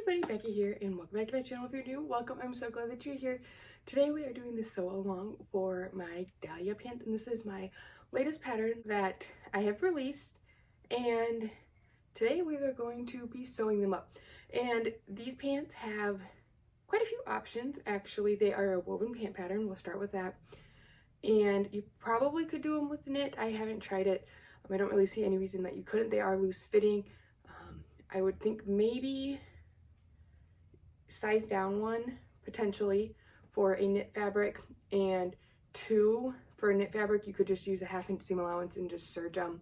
everybody, Becky here, and welcome back to my channel. If you're new, welcome. I'm so glad that you're here. Today we are doing this sew along for my Dahlia Pants, and this is my latest pattern that I have released, and today we are going to be sewing them up. And these pants have quite a few options. Actually, they are a woven pant pattern. We'll start with that. And you probably could do them with knit. I haven't tried it. I don't really see any reason that you couldn't. They are loose fitting. I would think maybe size down one potentially for a knit fabric, and two for a knit fabric you could just use a 1/2 inch seam allowance and just serge them.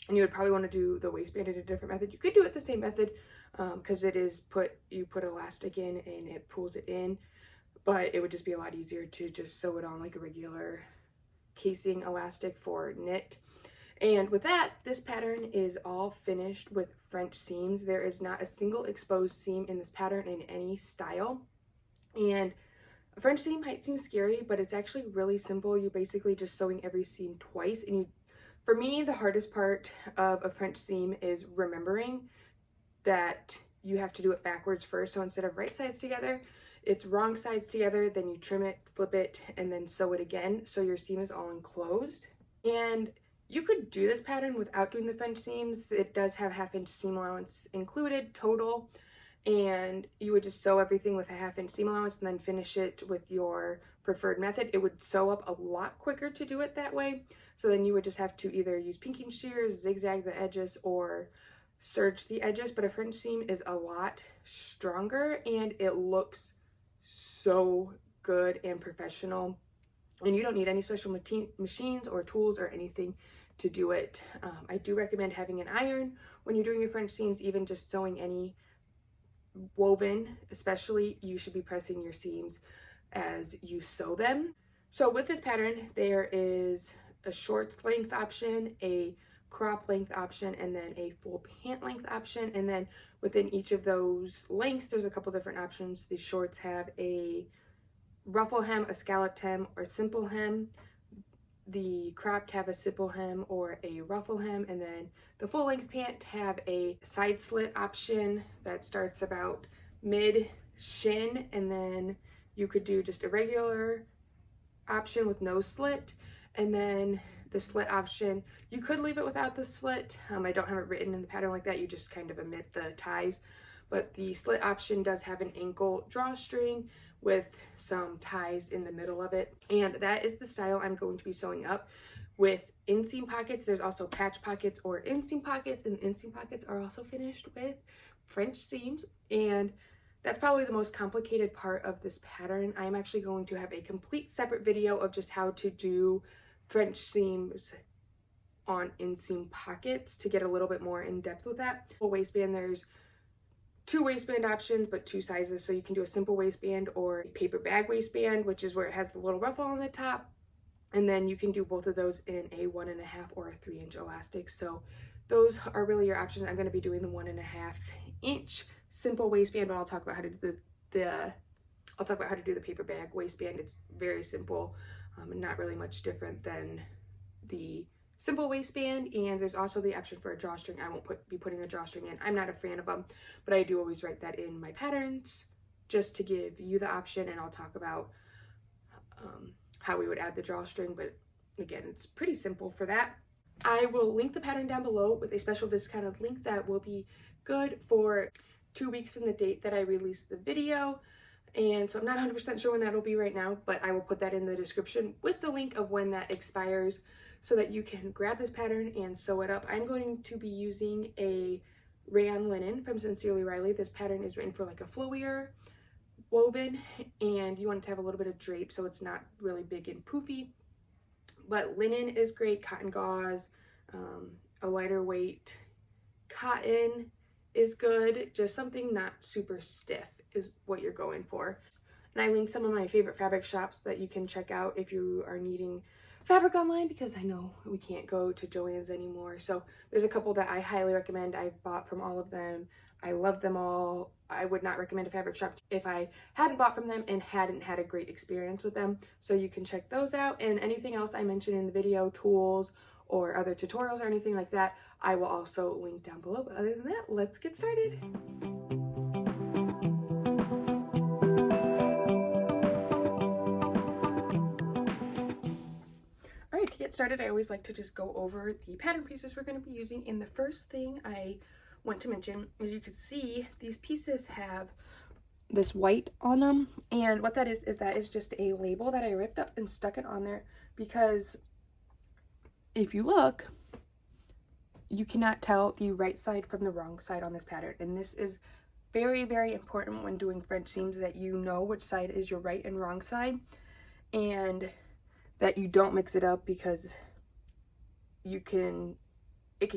And you would probably want to do the waistband in a different method. You could do it the same method because it is you put elastic in and it pulls it in, but it would just be a lot easier to just sew it on like a regular casing elastic for knit. And with that, this pattern is all finished with French seams. There is not a single exposed seam in this pattern in any style. And a French seam might seem scary, but it's actually really simple. You're basically just sewing every seam twice. And for me, the hardest part of a French seam is remembering that you have to do it backwards first. So instead of right sides together, it's wrong sides together, then you trim it, flip it, and then sew it again. So your seam is all enclosed. And you could do this pattern without doing the French seams. It does have 1/2 inch seam allowance included total, and you would just sew everything with a 1/2 inch seam allowance and then finish it with your preferred method. It would sew up a lot quicker to do it that way. So then you would just have to either use pinking shears, zigzag the edges, or serge the edges. But a French seam is a lot stronger and it looks so good and professional. And you don't need any special machines or tools or anything to do it. I do recommend having an iron when you're doing your French seams. Even just sewing any woven, especially, you should be pressing your seams as you sew them. So with this pattern, there is a shorts length option, a crop length option, and then a full pant length option. And then within each of those lengths, there's a couple different options. The shorts have a ruffle hem, a scalloped hem, or simple hem. The cropped have a simple hem or a ruffle hem, and then the full length pant have a side slit option that starts about mid shin, and then you could do just a regular option with no slit, and then the slit option, you could leave it without the slit. I don't have it written in the pattern like that. You just kind of omit the ties, but the slit option does have an ankle drawstring with some ties in the middle of it. And that is the style I'm going to be sewing up with inseam pockets. There's also patch pockets or inseam pockets, and the inseam pockets are also finished with French seams. And that's probably the most complicated part of this pattern. I'm actually going to have a complete separate video of just how to do French seams on inseam pockets to get a little bit more in depth with that. For waistband, there's 2 waistband options, but 2 sizes. So you can do a simple waistband or a paper bag waistband, which is where it has the little ruffle on the top. And then you can do both of those in a 1.5 or a 3 inch elastic. So those are really your options. I'm going to be doing the 1.5 inch simple waistband, but I'll talk about how to do the paper bag waistband. It's very simple, not really much different than the simple waistband. And there's also the option for a drawstring. I won't be putting a drawstring in. I'm not a fan of them, but I do always write that in my patterns just to give you the option, and I'll talk about how we would add the drawstring, but again, it's pretty simple for that. I will link the pattern down below with a special discounted link that will be good for 2 weeks from the date that I release the video. And so I'm not 100% sure when that'll be right now, but I will put that in the description with the link of when that expires, so that you can grab this pattern and sew it up. I'm going to be using a rayon linen from Sincerely Riley. This pattern is written for like a flowier woven, and you want it to have a little bit of drape so it's not really big and poofy. But linen is great, cotton gauze, a lighter weight cotton is good. Just something not super stiff is what you're going for. And I linked some of my favorite fabric shops that you can check out if you are needing fabric online, because I know we can't go to Joann's anymore. So there's a couple that I highly recommend. I've bought from all of them. I love them all. I would not recommend a fabric shop if I hadn't bought from them and hadn't had a great experience with them. So you can check those out, and anything else I mentioned in the video, tools or other tutorials or anything like that, I will also link down below. But other than that, let's get started. started, I always like to just go over the pattern pieces we're going to be using. And the first thing I want to mention, as you can see, these pieces have this white on them, and what that is that is just a label that I ripped up and stuck it on there, because if you look, you cannot tell the right side from the wrong side on this pattern. And this is very, very important when doing French seams, that you know which side is your right and wrong side, and that you don't mix it up, because it can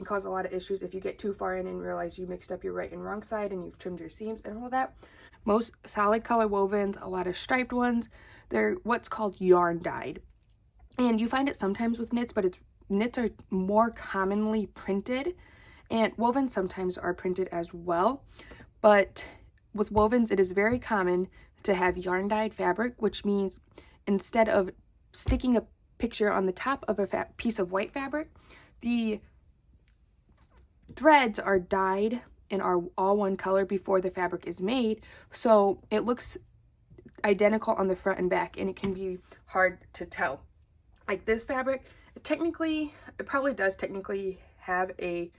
cause a lot of issues if you get too far in and realize you mixed up your right and wrong side and you've trimmed your seams and all that. Most solid color wovens, a lot of striped ones, they're what's called yarn dyed. And you find it sometimes with knits, but knits are more commonly printed, and wovens sometimes are printed as well. But with wovens, it is very common to have yarn dyed fabric, which means instead of sticking a picture on the top of a piece of white fabric, the threads are dyed and are all one color before the fabric is made, so it looks identical on the front and back, and it can be hard to tell. Like this fabric, it probably does technically have a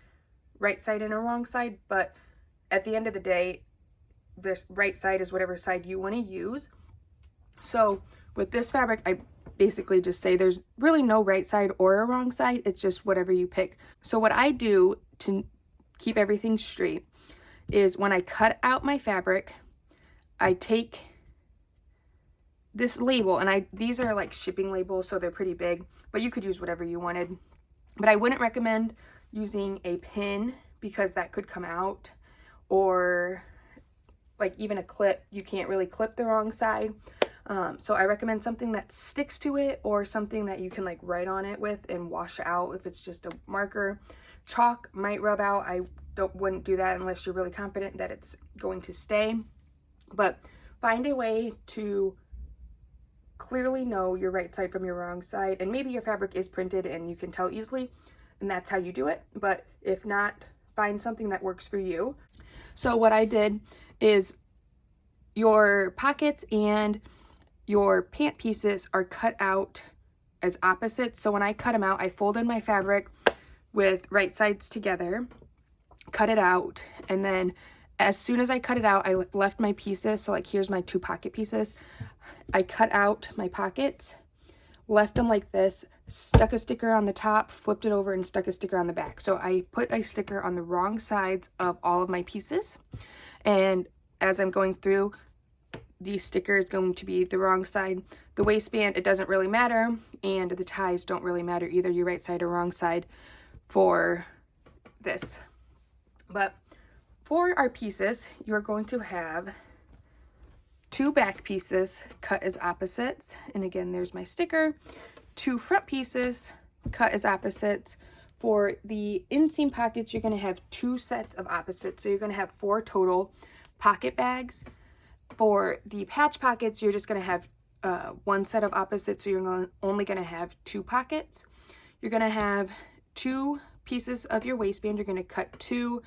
right side and a wrong side, but at the end of the day, this right side is whatever side you want to use. So with this fabric, I basically just say there's really no right side or a wrong side, it's just whatever you pick. So what I do to keep everything straight is when I cut out my fabric, I take this label, and these are like shipping labels, so they're pretty big, but you could use whatever you wanted. But I wouldn't recommend using a pin, because that could come out, or like even a clip. You can't really clip the wrong side. So I recommend something that sticks to it, or something that you can like write on it with and wash out if it's just a marker. Chalk might rub out. I wouldn't do that unless you're really confident that it's going to stay. But find a way to clearly know your right side from your wrong side, and maybe your fabric is printed and you can tell easily, and that's how you do it. But if not, find something that works for you. So what I did is, your pockets and your pant pieces are cut out as opposites. So when I cut them out, I folded my fabric with right sides together, cut it out, and then as soon as I cut it out, I left my pieces. So like, here's my 2 pocket pieces. I cut out my pockets, left them like this, stuck a sticker on the top, flipped it over, and stuck a sticker on the back. So I put a sticker on the wrong sides of all of my pieces, and as I'm going through, the sticker is going to be the wrong side. The waistband, it doesn't really matter, and the ties don't really matter either, your right side or wrong side for this. But for our pieces, you're going to have 2 back pieces cut as opposites, and again, there's my sticker. 2 front pieces cut as opposites. For the inseam pockets, you're going to have 2 sets of opposites, so you're going to have 4 total pocket bags. For the patch pockets, you're just going to have 1 set of opposites, so you're only going to have 2 pockets. You're going to have 2 pieces of your waistband. You're going to cut 2,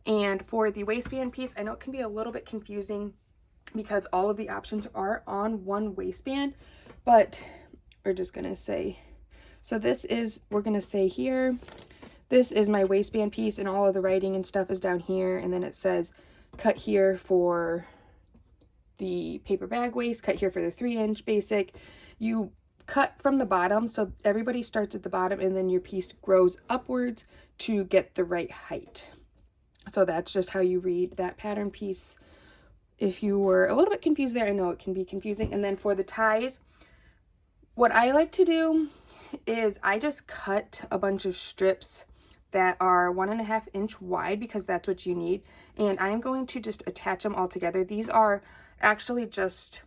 and for the waistband piece, I know it can be a little bit confusing because all of the options are on one waistband, but we're just going to say, so this is, we're going to say here, this is my waistband piece, and all of the writing and stuff is down here, and then it says cut here for the paper bag waist, cut here for the 3-inch basic. You cut from the bottom, so everybody starts at the bottom, and then your piece grows upwards to get the right height. So that's just how you read that pattern piece. If you were a little bit confused there, I know it can be confusing. And then for the ties, what I like to do is I just cut a bunch of strips that are 1.5 inch wide, because that's what you need. And I'm going to just attach them all together. These are actually just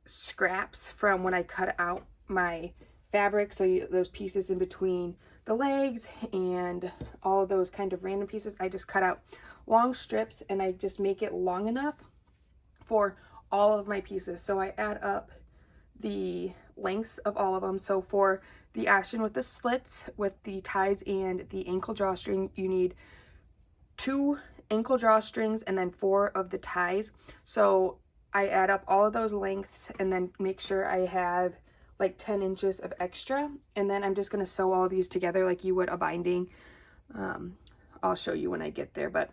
scraps from when I cut out my fabric. So those pieces in between the legs and all of those kind of random pieces, I just cut out long strips, and I just make it long enough for all of my pieces. So I add up the lengths of all of them. So for the option with the slits, with the ties and the ankle drawstring, you need 2 ankle drawstrings and then 4 of the ties. So I add up all of those lengths and then make sure I have like 10 inches of extra, and then I'm just going to sew all these together like you would a binding. I'll show you when I get there, but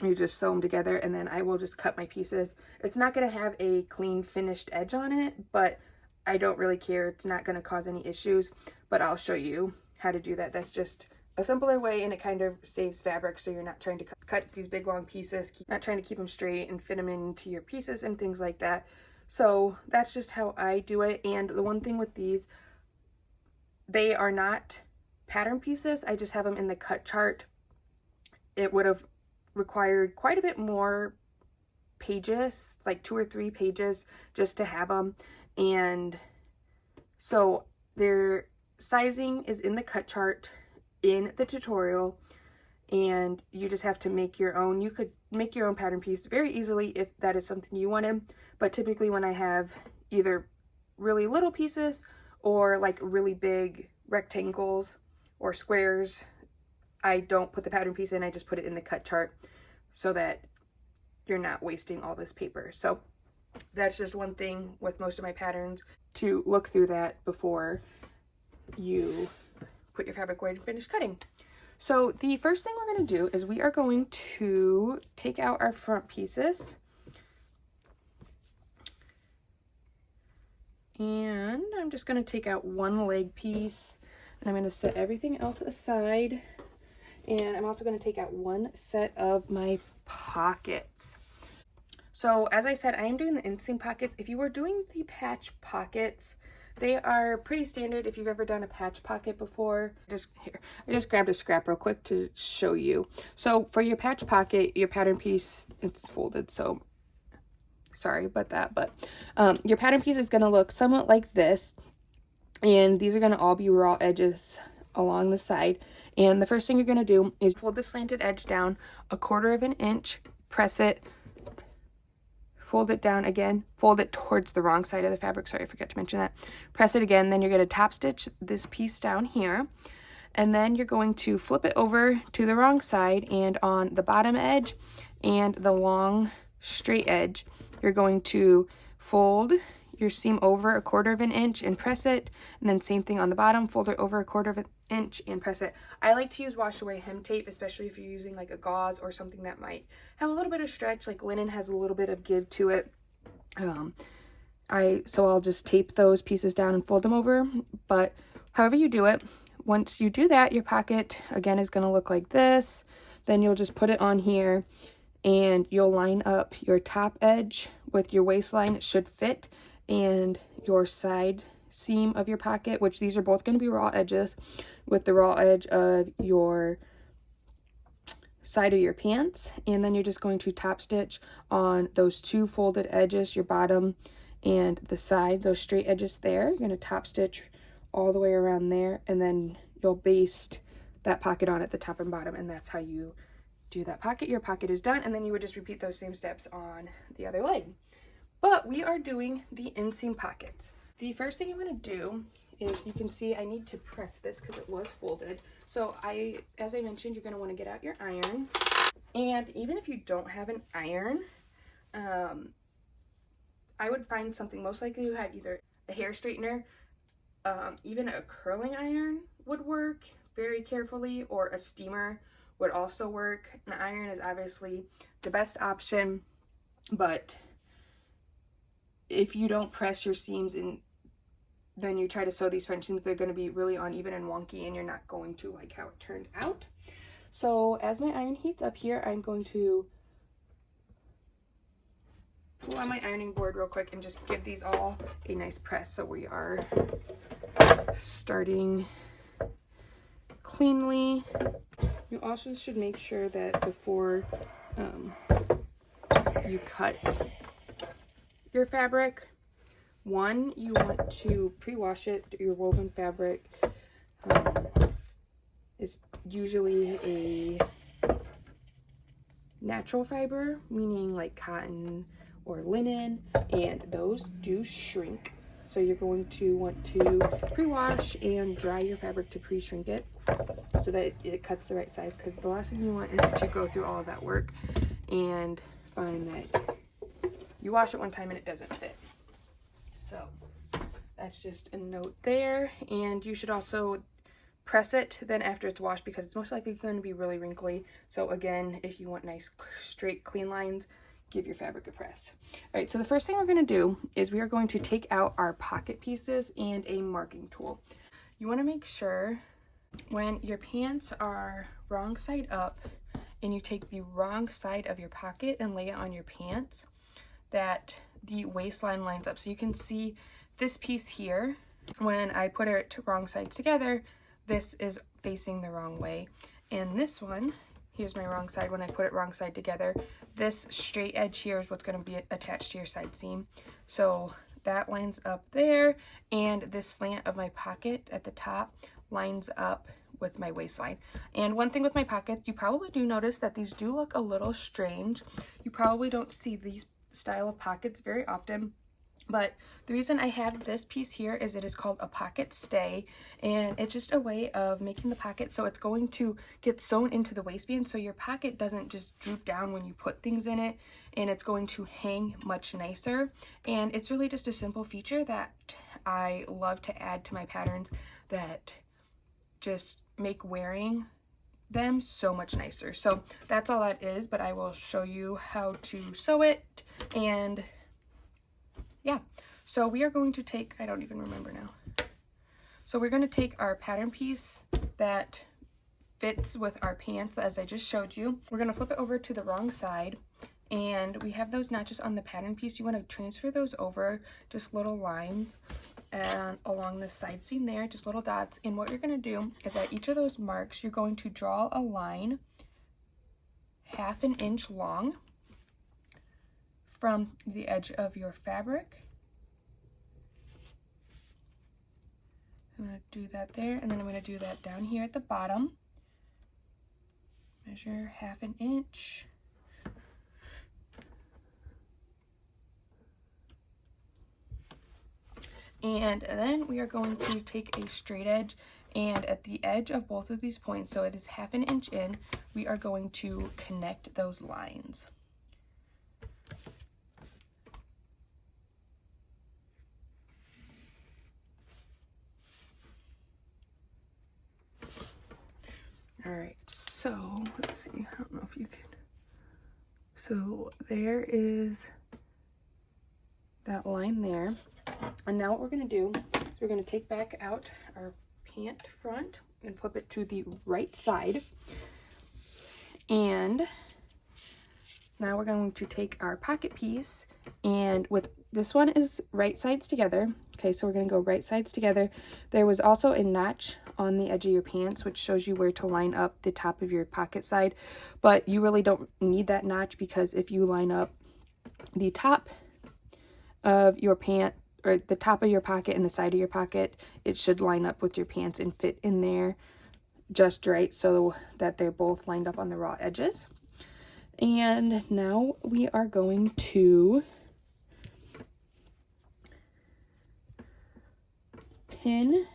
you just sew them together, and then I will just cut my pieces. It's not going to have a clean finished edge on it, but I don't really care. It's not going to cause any issues, but I'll show you how to do that. That's just a simpler way, and it kind of saves fabric, so you're not trying to cut these big long pieces, not trying to keep them straight and fit them into your pieces and things like that. So that's just how I do it. And the one thing with these, they are not pattern pieces. I just have them in the cut chart. It would have required quite a bit more pages, like 2 or 3 pages just to have them. And so their sizing is in the cut chart in the tutorial, and you just have to make your own. You could make your own pattern piece very easily if that is something you wanted, but typically when I have either really little pieces or like really big rectangles or squares, I don't put the pattern piece in. I just put it in the cut chart so that you're not wasting all this paper. So that's just one thing with most of my patterns, to look through that before you put your fabric away and finish cutting. So the first thing we're going to do is we are going to take out our front pieces. And I'm just going to take out one leg piece, and I'm going to set everything else aside. And I'm also going to take out one set of my pockets. So as I said, I am doing the inseam pockets. If you were doing the patch pockets, they are pretty standard if you've ever done a patch pocket before. I just grabbed a scrap real quick to show you. So for your patch pocket, your pattern piece, it's folded, so sorry about that, but your pattern piece is going to look somewhat like this, and these are going to all be raw edges along the side. And the first thing you're going to do is fold the slanted edge down 1/4 of an inch, press it, fold it down again, fold it towards the wrong side of the fabric, sorry, I forgot to mention that, press it again, then you're going to top stitch this piece down here, and then you're going to flip it over to the wrong side, and on the bottom edge and the long straight edge, you're going to fold your seam over 1/4 of an inch and press it, and then same thing on the bottom, fold it over 1/4 of an inch and press it. I like to use wash away hem tape, especially if you're using like a gauze or something that might have a little bit of stretch, like linen has a little bit of give to it. So I'll just tape those pieces down and fold them over. But however you do it, once you do that, your pocket again is going to look like this. Then you'll just put it on here, and you'll line up your top edge with your waistline. It should fit, and your side seam of your pocket, which these are both going to be raw edges, with the raw edge of your side of your pants. And then you're just going to top stitch on those 2 folded edges, your bottom and the side, those straight edges there. You're going to top stitch all the way around there, and then you'll baste that pocket on at the top and bottom, and that's how you do that pocket. Your pocket is done, and then you would just repeat those same steps on the other leg. But we are doing the inseam pockets. The first thing I'm going to do is, you can see I need to press this because it was folded. So as I mentioned, you're going to want to get out your iron. And even if you don't have an iron, I would find something, most likely you have either a hair straightener, even a curling iron would work very carefully, or a steamer would also work. An iron is obviously the best option, but if you don't press your seams and then you try to sew these French seams, they're going to be really uneven and wonky, and you're not going to like how it turned out. So as my iron heats up here, I'm going to pull on my ironing board real quick and just give these all a nice press. So we are starting cleanly. You also should make sure that before you cut your fabric, one, you want to pre-wash it. Your woven fabric is usually a natural fiber, meaning like cotton or linen, and those do shrink. So you're going to want to pre-wash and dry your fabric to pre-shrink it so that it cuts the right size, because the last thing you want is to go through all of that work and find that you wash it one time and it doesn't fit. So that's just a note there. And you should also press it then after it's washed, because it's most likely going to be really wrinkly. So again, if you want nice straight clean lines, give your fabric a press. All right, so the first thing we're going to do is we are going to take out our pocket pieces and a marking tool. You want to make sure when your pants are wrong side up and you take the wrong side of your pocket and lay it on your pants, that the waistline lines up. So you can see this piece here, when I put it to wrong sides together, this is facing the wrong way. And this one, here's my wrong side when I put it wrong side together. This straight edge here is what's going to be attached to your side seam. So that lines up there, and this slant of my pocket at the top lines up with my waistline. And one thing with my pockets, you probably do notice that these do look a little strange. You probably don't see these style of pockets very often. But the reason I have this piece here is it is called a pocket stay, and it's just a way of making the pocket so it's going to get sewn into the waistband, so your pocket doesn't just droop down when you put things in it, and it's going to hang much nicer. And it's really just a simple feature that I love to add to my patterns that just make wearing them so much nicer. So that's all that is, but I will show you how to sew it. And yeah, so we are going to take, I don't even remember now. So we're going to take our pattern piece that fits with our pants, as I just showed you. We're going to flip it over to the wrong side, and we have those notches on the pattern piece. You want to transfer those over, just little lines, and along the side seam there, just little dots. And what you're going to do is at each of those marks, you're going to draw a line 1/2 inch long from the edge of your fabric. I'm going to do that there, and then I'm going to do that down here at the bottom. Measure 1/2 inch. And then we are going to take a straight edge, and at the edge of both of these points, so it is 1/2 inch in, we are going to connect those lines. All right, so let's see, I don't know if you can. So there is that line there. And now what we're going to do is we're going to take back out our pant front and flip it to the right side. And now we're going to take our pocket piece, and with this one is right sides together. Okay, so we're going to go right sides together. There was also a notch on the edge of your pants, which shows you where to line up the top of your pocket side, but you really don't need that notch, because if you line up the top of your pant, or the top of your pocket and the side of your pocket, it should line up with your pants and fit in there just right, so that they're both lined up on the raw edges. And now we are going to pin.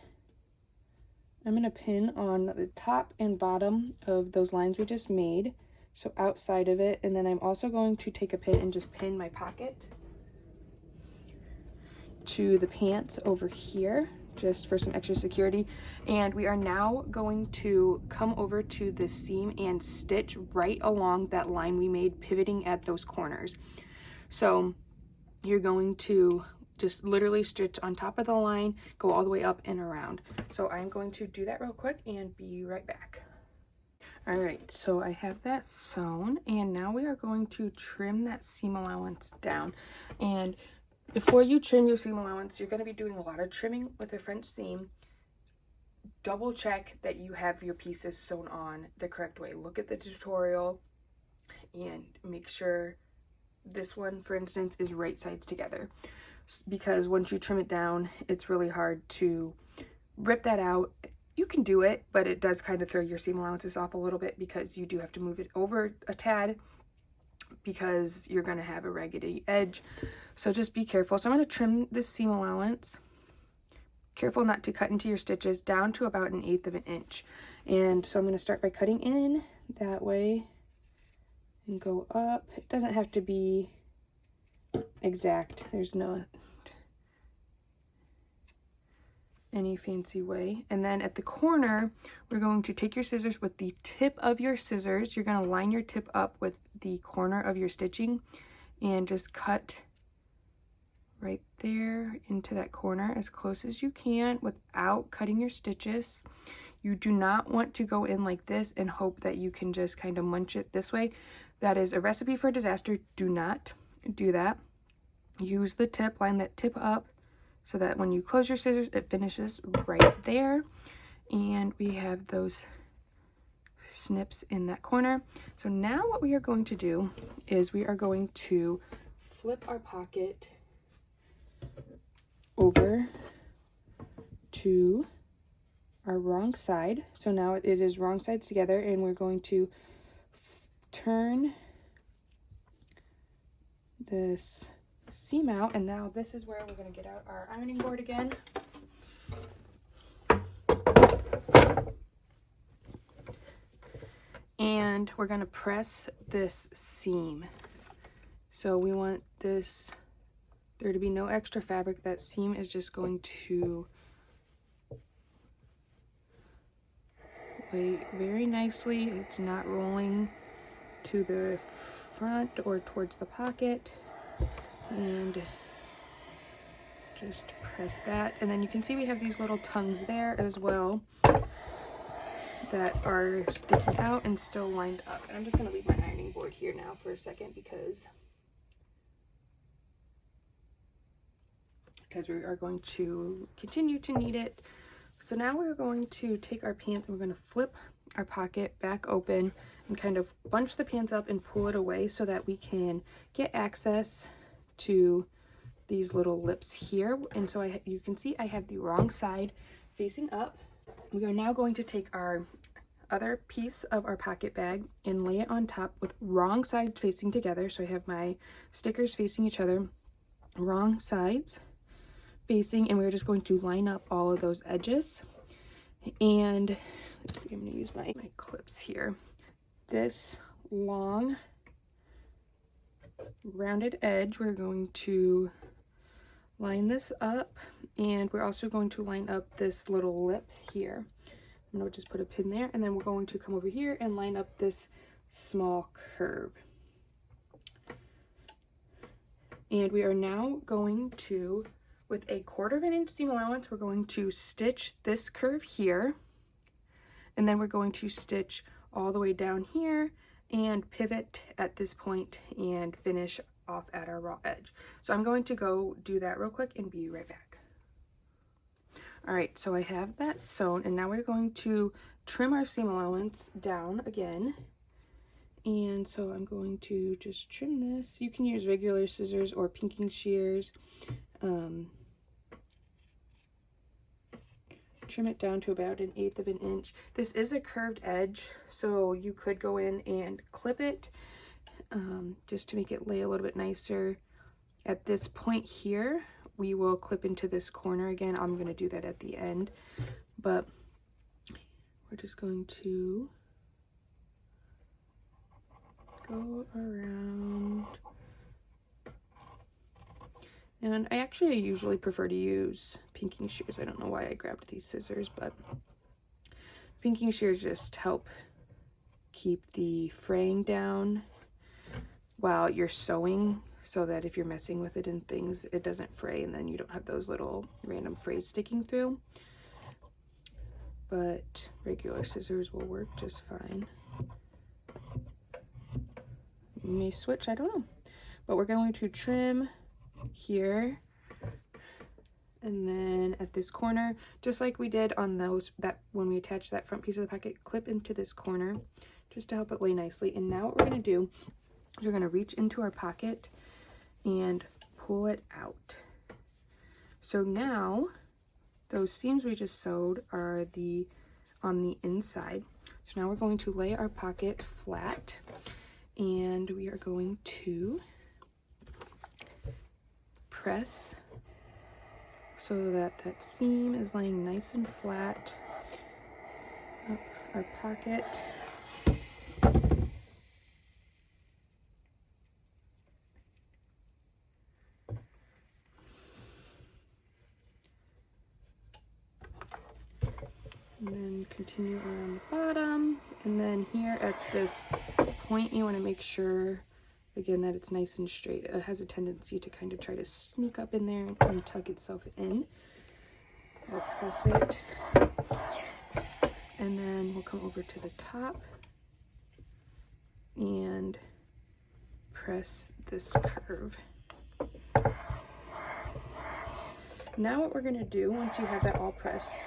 I'm going to pin on the top and bottom of those lines we just made, so outside of it. And then I'm also going to take a pin and just pin my pocket to the pants over here, just for some extra security. And we are now going to come over to the seam and stitch right along that line we made, pivoting at those corners. So you're going to just literally stitch on top of the line, go all the way up and around. So I'm going to do that real quick and be right back. All right, so I have that sewn, and now we are going to trim that seam allowance down. And before you trim your seam allowance, you're going to be doing a lot of trimming with a French seam. Double check that you have your pieces sewn on the correct way. Look at the tutorial and make sure this one, for instance, is right sides together, because once you trim it down, it's really hard to rip that out. You can do it, but it does kind of throw your seam allowances off a little bit, because you do have to move it over a tad, because you're going to have a raggedy edge. So just be careful. So I'm going to trim this seam allowance. Careful not to cut into your stitches, down to about 1/8 of an inch. And so I'm going to start by cutting in that way and go up. It doesn't have to be exact. There's no, any fancy way. And then at the corner, we're going to take your scissors with the tip of your scissors. You're going to line your tip up with the corner of your stitching and just cut right there into that corner as close as you can without cutting your stitches. You do not want to go in like this and hope that you can just kind of munch it this way. That is a recipe for disaster. Do not do that. Use the tip, line that tip up so that when you close your scissors, it finishes right there. And we have those snips in that corner. So now what we are going to do is we are going to flip our pocket over to our wrong side. So now it is wrong sides together, and we're going to turn this seam out, and now this is where we're going to get out our ironing board again. And we're going to press this seam. So we want there to be no extra fabric. That seam is just going to lay very nicely. It's not rolling to the front or towards the pocket. And just press that. And then you can see we have these little tongues there as well that are sticking out and still lined up. And I'm just going to leave my ironing board here now for a second because we are going to continue to need it. So now we're going to take our pants and we're going to flip our pocket back open and kind of bunch the pants up and pull it away so that we can get access to these little lips here. And so you can see I have the wrong side facing up. We are now going to take our other piece of our pocket bag and lay it on top with wrong sides facing together. So I have my stickers facing each other, wrong sides facing, and we're just going to line up all of those edges. And let's see, I'm going to use my clips here. This long rounded edge, we're going to line this up, and we're also going to line up this little lip here. I'm going to just put a pin there, and then we're going to come over here and line up this small curve. And we are now going to, with a 1/4 inch seam allowance, we're going to stitch this curve here, and then we're going to stitch all the way down here and pivot at this point and finish off at our raw edge. So I'm going to go do that real quick and be right back. All right, so I have that sewn, and now we're going to trim our seam allowance down again. And so I'm going to just trim this. You can use regular scissors or pinking shears. Trim it down to about 1/8 of an inch. This is a curved edge, so you could go in and clip it just to make it lay a little bit nicer. At this point here, we will clip into this corner again. I'm going to do that at the end, but we're just going to go around. And I actually usually prefer to use pinking shears. I don't know why I grabbed these scissors, but pinking shears just help keep the fraying down while you're sewing, so that if you're messing with it and things, it doesn't fray and then you don't have those little random frays sticking through. But regular scissors will work just fine. You may switch, I don't know. But we're going to trim here, and then at this corner, just like we did on those, that when we attached that front piece of the pocket, clip into this corner just to help it lay nicely. And now what we're going to do is we're going to reach into our pocket and pull it out. So now those seams we just sewed are on the inside. So now we're going to lay our pocket flat, and we are going to press so that that seam is laying nice and flat up our pocket. And then continue around the bottom. And then here at this point, you want to make sure, again, that it's nice and straight. It has a tendency to kind of try to sneak up in there and tuck itself in. I'll press it. And then we'll come over to the top and press this curve. Now what we're going to do, once you have that all pressed,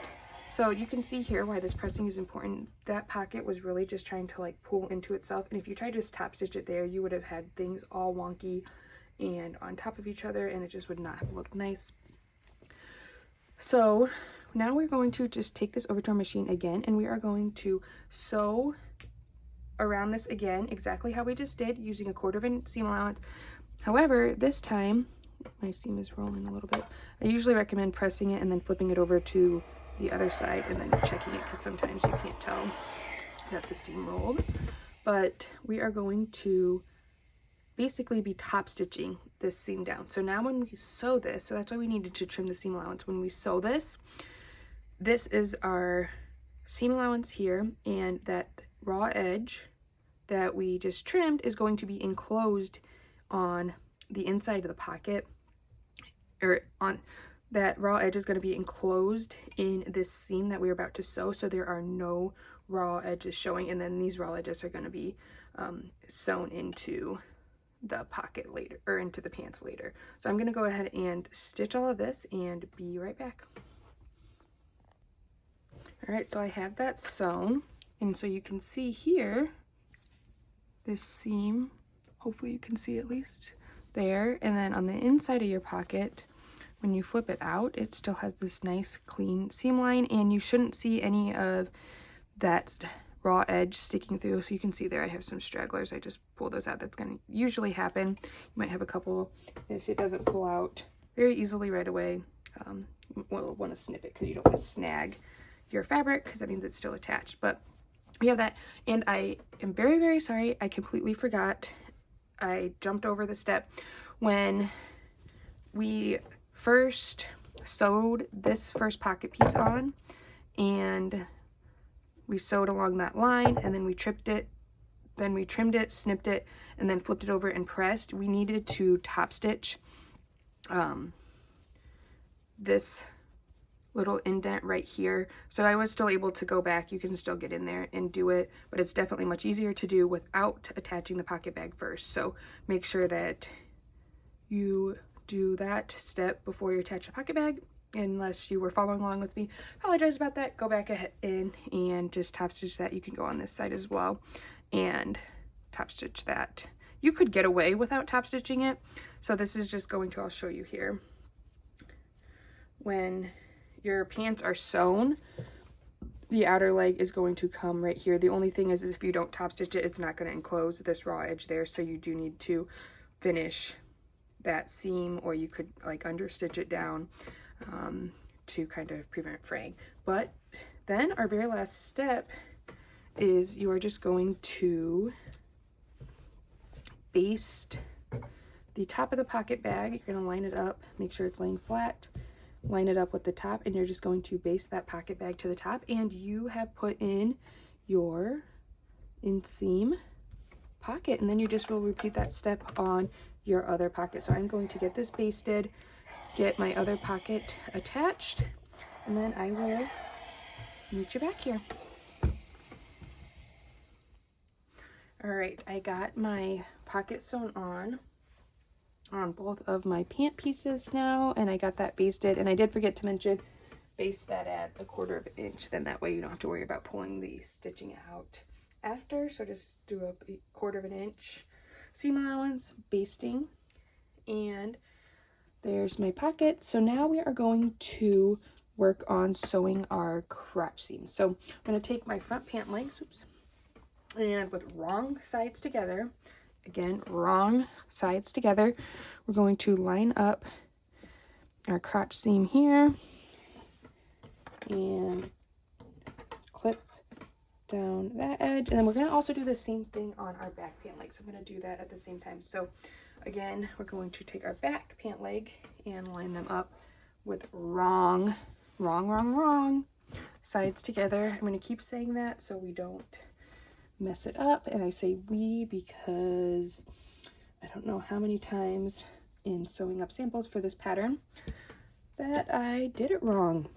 so you can see here why this pressing is important. That pocket was really just trying to like pull into itself, and if you tried to just top stitch it there, you would have had things all wonky and on top of each other, and it just would not have looked nice. So now we're going to just take this over to our machine again, and we are going to sew around this again exactly how we just did, using 1/4 inch seam allowance. However, this time my seam is rolling a little bit. I usually recommend pressing it and then flipping it over to the other side and then checking it, because sometimes you can't tell that the seam rolled. But we are going to basically be top stitching this seam down. So now when we sew this, so that's why we needed to trim the seam allowance. When we sew this, this is our seam allowance here, and that raw edge that we just trimmed is going to be enclosed on the inside of the pocket, or on that raw edge is going to be enclosed in this seam that we're about to sew, so there are no raw edges showing, and then these raw edges are going to be sewn into the pocket later, or into the pants later. So I'm going to go ahead and stitch all of this and be right back. All right, so I have that sewn, and so you can see here this seam, hopefully you can see at least there, and then on the inside of your pocket, when you flip it out, it still has this nice clean seam line, and you shouldn't see any of that raw edge sticking through. So you can see there I have some stragglers. I just pulled those out. That's going to usually happen. You might have a couple. If it doesn't pull out very easily right away, we'll want to snip it, because you don't want to snag your fabric, because that means it's still attached. But we have that, and I am very, very sorry. I completely forgot. I jumped over the step. When we first sewed this first pocket piece on, and we sewed along that line, and then we trimmed it, snipped it, and then flipped it over and pressed, we needed to top stitch this little indent right here. So I was still able to go back. You can still get in there and do it, but it's definitely much easier to do without attaching the pocket bag first. So make sure that you do that step before you attach the pocket bag. Unless you were following along with me, apologize about that. Go back ahead in and just top stitch that. You can go on this side as well and top stitch that. You could get away without top stitching it. So this is just going to, I'll show you here. When your pants are sewn, the outer leg is going to come right here. The only thing is if you don't top stitch it, it's not going to enclose this raw edge there. So you do need to finish that seam, or you could like understitch it down to kind of prevent fraying. But then our very last step is you are just going to baste the top of the pocket bag. You're going to line it up, make sure it's laying flat, line it up with the top, and you're just going to baste that pocket bag to the top, and you have put in your inseam pocket, and then you just will repeat that step on your other pocket. So I'm going to get this basted, get my other pocket attached, and then I will meet you back here. All right, I got my pocket sewn on both of my pant pieces now, and I got that basted, and I did forget to mention baste that at 1/4 inch, then that way you don't have to worry about pulling the stitching out after. So just do a 1/4 inch seam allowance, basting, and there's my pocket. So now we are going to work on sewing our crotch seam. So I'm going to take my front pant legs, and with wrong sides together, again, wrong sides together, we're going to line up our crotch seam here and clip down that edge. And then we're going to also do the same thing on our back pant leg. So I'm going to do that at the same time. So again, we're going to take our back pant leg and line them up with wrong sides together. I'm going to keep saying that so we don't mess it up. And I say we because I don't know how many times in sewing up samples for this pattern that I did it wrong.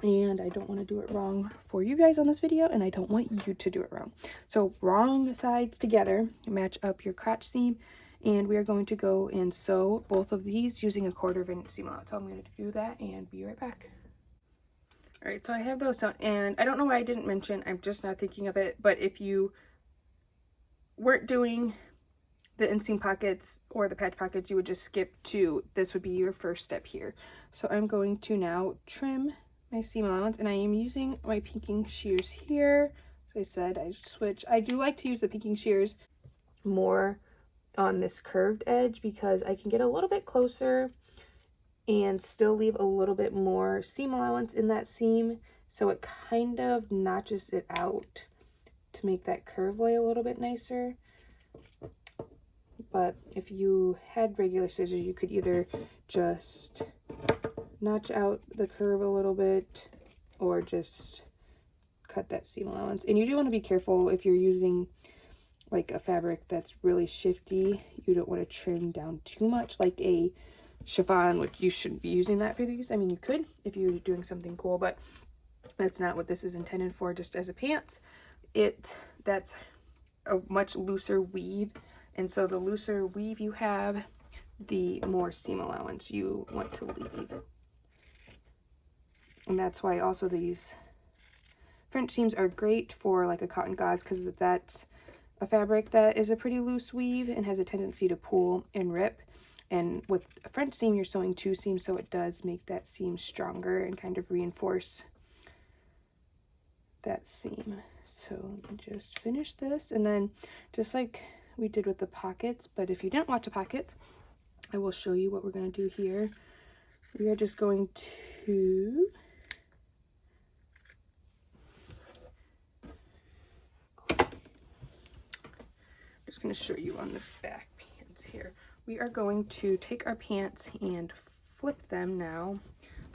And I don't want to do it wrong for you guys on this video, and I don't want you to do it wrong. So wrong sides together, match up your crotch seam, and we are going to go and sew both of these using a 1/4 inch seam allowance. So I'm going to do that and be right back. All right, so I have those sewn, and I don't know why I didn't mention, I'm just not thinking of it, but if you weren't doing the inseam pockets or the patch pockets, you would just skip to, this would be your first step here. So I'm going to now trim my seam allowance, and I am using my pinking shears here. As I said, I switch. I do like to use the pinking shears more on this curved edge because I can get a little bit closer and still leave a little bit more seam allowance in that seam, so it kind of notches it out to make that curve lay a little bit nicer. But if you had regular scissors, you could either just notch out the curve a little bit or just cut that seam allowance. And you do want to be careful if you're using like a fabric that's really shifty. You don't want to trim down too much, like a chiffon, which you shouldn't be using that for these. I mean, you could if you're doing something cool, but that's not what this is intended for. Just as a pants, that's a much looser weave, and so the looser weave you have, the more seam allowance you want to leave. And that's why also these French seams are great for like a cotton gauze, because that's a fabric that is a pretty loose weave and has a tendency to pull and rip. And with a French seam, you're sewing 2 seams, so it does make that seam stronger and kind of reinforce that seam. So let me just finish this, and then just like we did with the pockets, but if you didn't watch the pockets, I will show you what we're going to do here. We are just going to going to show you on the back pants here. We are going to take our pants and flip them now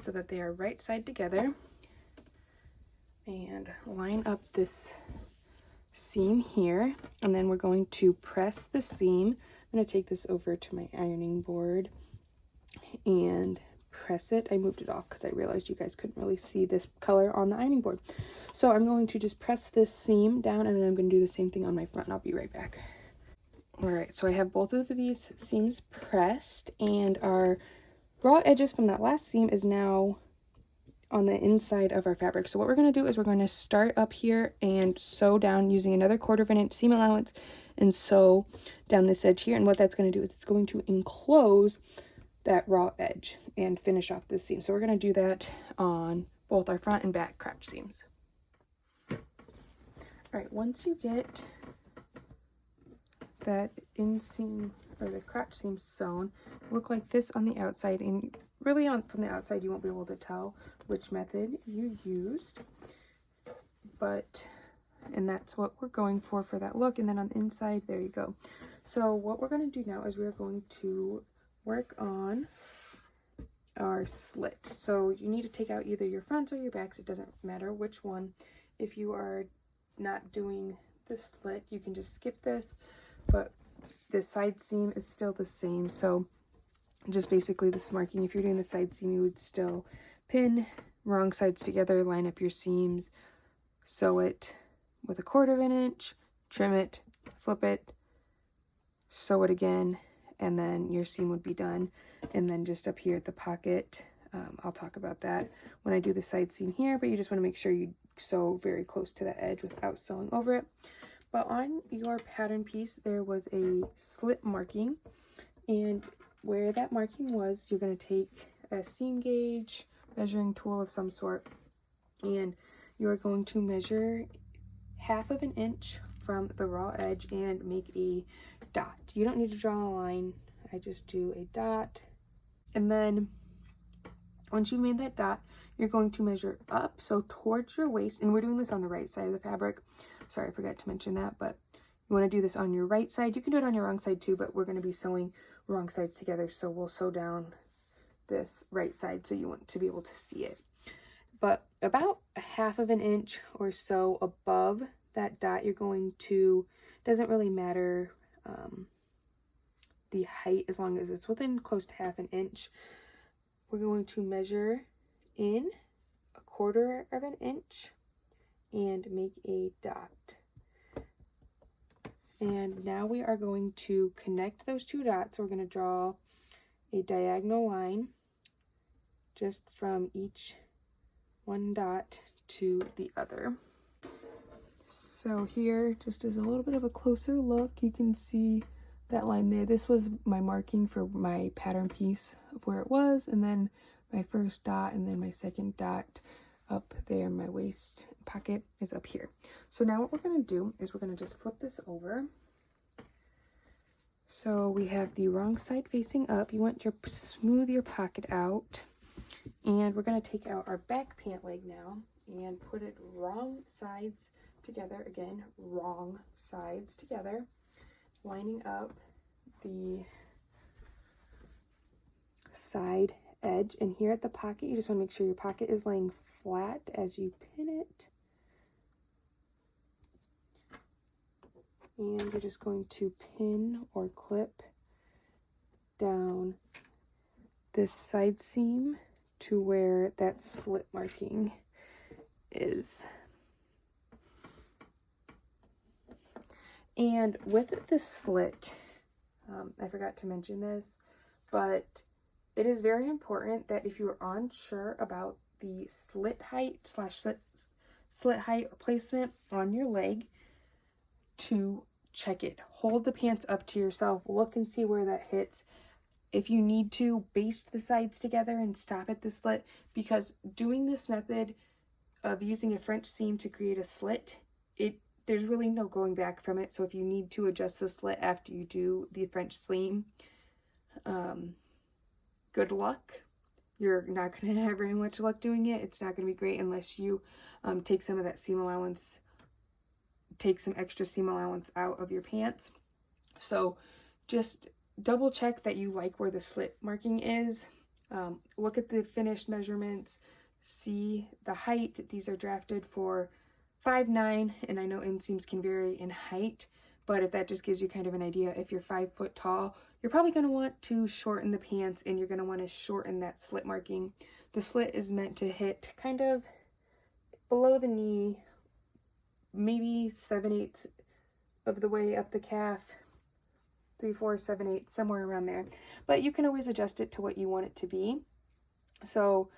so that they are right side together, and line up this seam here, and then we're going to press the seam. I'm going to take this over to my ironing board and press it. I moved it off because I realized you guys couldn't really see this color on the ironing board. So I'm going to just press this seam down, and then I'm going to do the same thing on my front, and I'll be right back. All right, so I have both of these seams pressed, and our raw edges from that last seam is now on the inside of our fabric. So what we're going to do is we're going to start up here and sew down using another 1/4 inch seam allowance and sew down this edge here. And what that's going to do is it's going to enclose that raw edge and finish off this seam. So we're going to do that on both our front and back crotch seams. All right, once you get that inseam or the crotch seam sewn, look like this on the outside, and really from the outside you won't be able to tell which method you used, and that's what we're going for that look. And then on the inside, there you go. So what we're going to do now is we're going to work on our slit. So you need to take out either your fronts or your backs, it doesn't matter which one. If you are not doing the slit, you can just skip this, but the side seam is still the same. So just basically this marking, if you're doing the side seam, you would still pin wrong sides together, line up your seams, sew it with a 1/4 inch, trim it, flip it, sew it again, and then your seam would be done. And then just up here at the pocket, I'll talk about that when I do the side seam here, but you just want to make sure you sew very close to that edge without sewing over it. But on your pattern piece, there was a slit marking, and where that marking was, you're going to take a seam gauge, measuring tool of some sort, and you're going to measure 1/2 inch from the raw edge and make a dot. You don't need to draw a line, I just do a dot. And then once you've made that dot, you're going to measure up, so towards your waist, and we're doing this on the right side of the fabric. Sorry, I forgot to mention that, but you want to do this on your right side. You can do it on your wrong side too, but we're going to be sewing wrong sides together, so we'll sew down this right side so you want to be able to see it. but about a 1/2 inch or so above that dot, you're going to, doesn't really matter the height as long as it's within close to 1/2 inch. We're going to measure in 1/4 inch and make a dot. And now we are going to connect those two dots. So we're going to draw a diagonal line just from each one dot to the other. So here, just as a little bit of a closer look, you can see that line there. This was my marking for my pattern piece of where it was, and then my first dot, and then my second dot up there. My waist pocket is up here. So now what we're going to do is we're going to just flip this over. So we have the wrong side facing up. You want to smooth your pocket out, and we're going to take out our back pant leg now and put it wrong sides together. Again, wrong sides together, lining up the side edge. And here at the pocket, you just want to make sure your pocket is laying flat as you pin it. And you're just going to pin or clip down this side seam to where that slit marking is. And with the slit, I forgot to mention this, but it is very important that if you are unsure about the slit height / slit height or placement on your leg, to check it. Hold the pants up to yourself, look and see where that hits. If you need to, baste the sides together and stop at the slit, because doing this method of using a French seam to create a slit, there's really no going back from it. So if you need to adjust the slit after you do the French seam, good luck. You're not going to have very much luck doing it. It's not going to be great unless you take some of that seam allowance, take some extra seam allowance out of your pants. So just double check that you like where the slit marking is. Look at the finished measurements, see the height. These are drafted for 5'9", and I know inseams can vary in height, but if that just gives you kind of an idea, if you're 5 foot tall, you're probably going to want to shorten the pants, and you're going to want to shorten that slit marking. The slit is meant to hit kind of below the knee, maybe 7/8 of the way up the calf, 3/4, 7/8, somewhere around there. But you can always adjust it to what you want it to be. So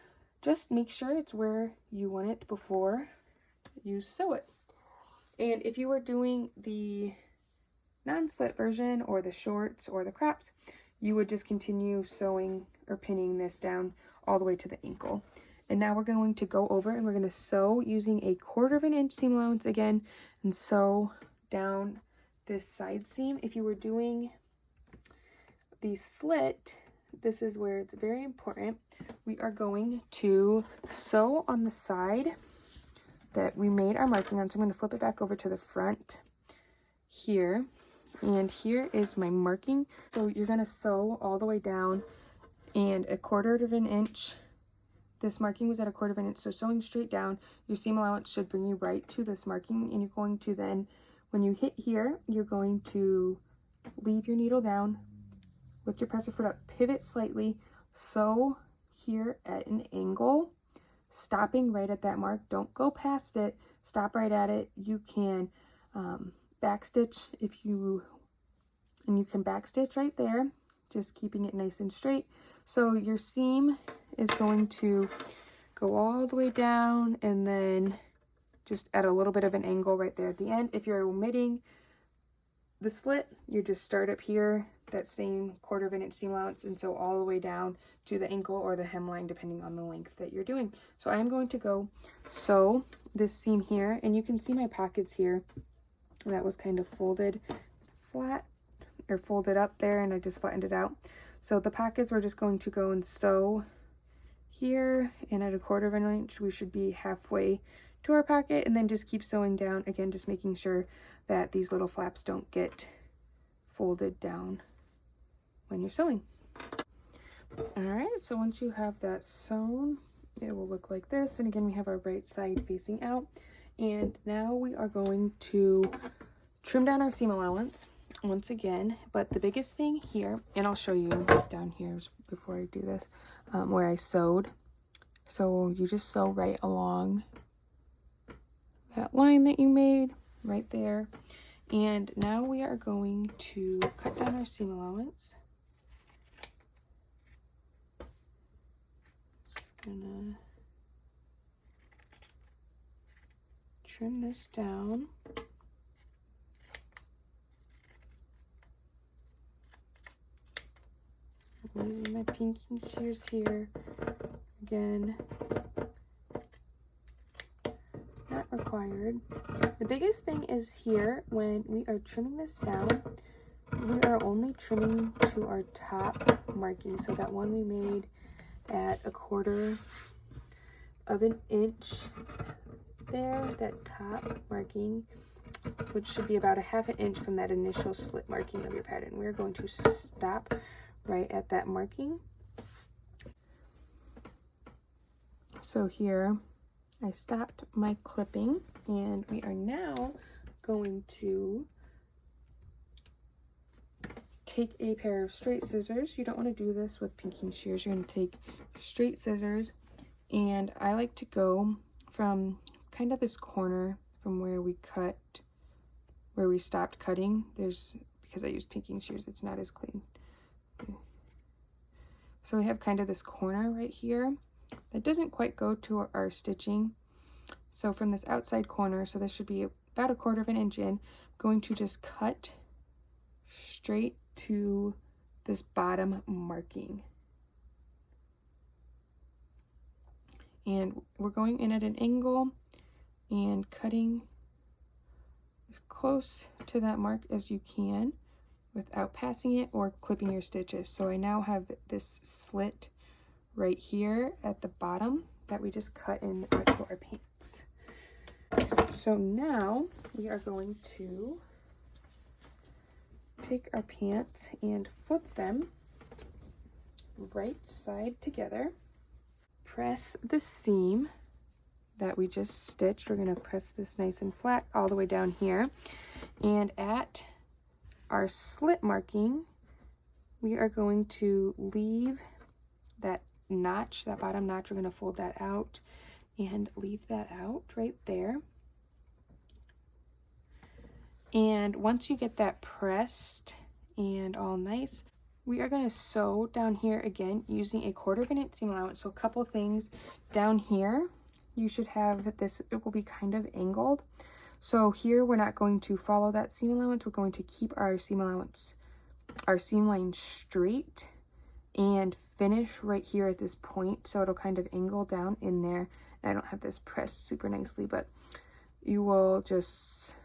just make sure it's where you want it before you sew it. And if you are doing the non-slit version or the shorts or the crops, you would just continue sewing or pinning this down all the way to the ankle. And now we're going to go over and we're going to sew using a 1/4 inch seam allowance again and sew down this side seam. If you were doing the slit, this is where it's very important. We are going to sew on the side that we made our marking on. So I'm going to flip it back over to the front here. And here is my marking. So you're going to sew all the way down, and 1/4 inch. This marking was at 1/4 inch. So sewing straight down, your seam allowance should bring you right to this marking. And you're going to then, when you hit here, you're going to leave your needle down, lift your presser foot up, pivot slightly, sew here at an angle, stopping right at that mark. Don't go past it, stop right at it. You can backstitch and you can backstitch right there, just keeping it nice and straight. So your seam is going to go all the way down and then just at a little bit of an angle right there at the end. If you're omitting the slit, you just start up here, that same 1/4 inch seam allowance, and sew all the way down to the ankle or the hemline, depending on the length that you're doing. So I am going to go sew this seam here, and you can see my pockets here. That was kind of folded flat, or folded up there, and I just flattened it out. So the pockets, we're just going to go and sew here, and at 1/4 inch, we should be halfway to our pocket, and then just keep sewing down. Again, just making sure that these little flaps don't get folded down when you're sewing. All right, so once you have that sewn it will look like this. And again, we have our right side facing out. And now we are going to trim down our seam allowance once again. But the biggest thing here, and I'll show you down here before I do this, where I sewed. So you just sew right along that line that you made right there. And now we are going to cut down our seam allowance. Gonna trim this down. I'm using my pinking shears here. Again, not required. The biggest thing is here, when we are trimming this down, we are only trimming to our top marking. So that one we made at 1/4 of an inch there, that top marking, which should be about 1/2 inch from that initial slit marking of your pattern. We're going to stop right at that marking. So here I stopped my clipping, and we are now going to take a pair of straight scissors. You don't want to do this with pinking shears. You're going to take straight scissors, and I like to go from kind of this corner from where we stopped cutting. Because I used pinking shears, it's not as clean. So we have kind of this corner right here that doesn't quite go to our stitching. So from this outside corner, so this should be about 1/4 of an inch in, I'm going to just cut straight to this bottom marking. And we're going in at an angle and cutting as close to that mark as you can without passing it or clipping your stitches. So I now have this slit right here at the bottom that we just cut in for our pants. So now we are going to take our pants and flip them right side together. Press the seam that we just stitched. We're going to press this nice and flat all the way down here. And at our slit marking, we are going to leave that notch, that bottom notch. We're going to fold that out and leave that out right there. And once you get that pressed and all nice, we are going to sew down here again using a 1/4 of an inch seam allowance. So a couple things down here, you should have this, it will be kind of angled. So here we're not going to follow that seam allowance. We're going to keep our seam allowance, our seam line straight and finish right here at this point. So it'll kind of angle down in there. And I don't have this pressed super nicely, but you will just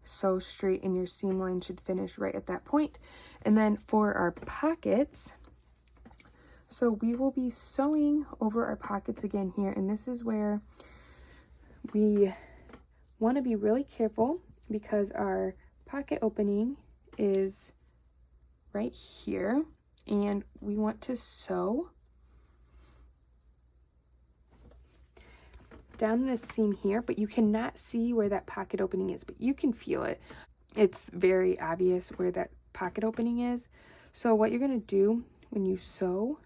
sew straight and your seam line should finish right at that point. And then for our pockets, so we will be sewing over our pockets again here. And this is where we want to be really careful because our pocket opening is right here and we want to sew down this seam here, but you cannot see where that pocket opening is, but you can feel it. It's very obvious where that pocket opening is. So what you're going to do when you sew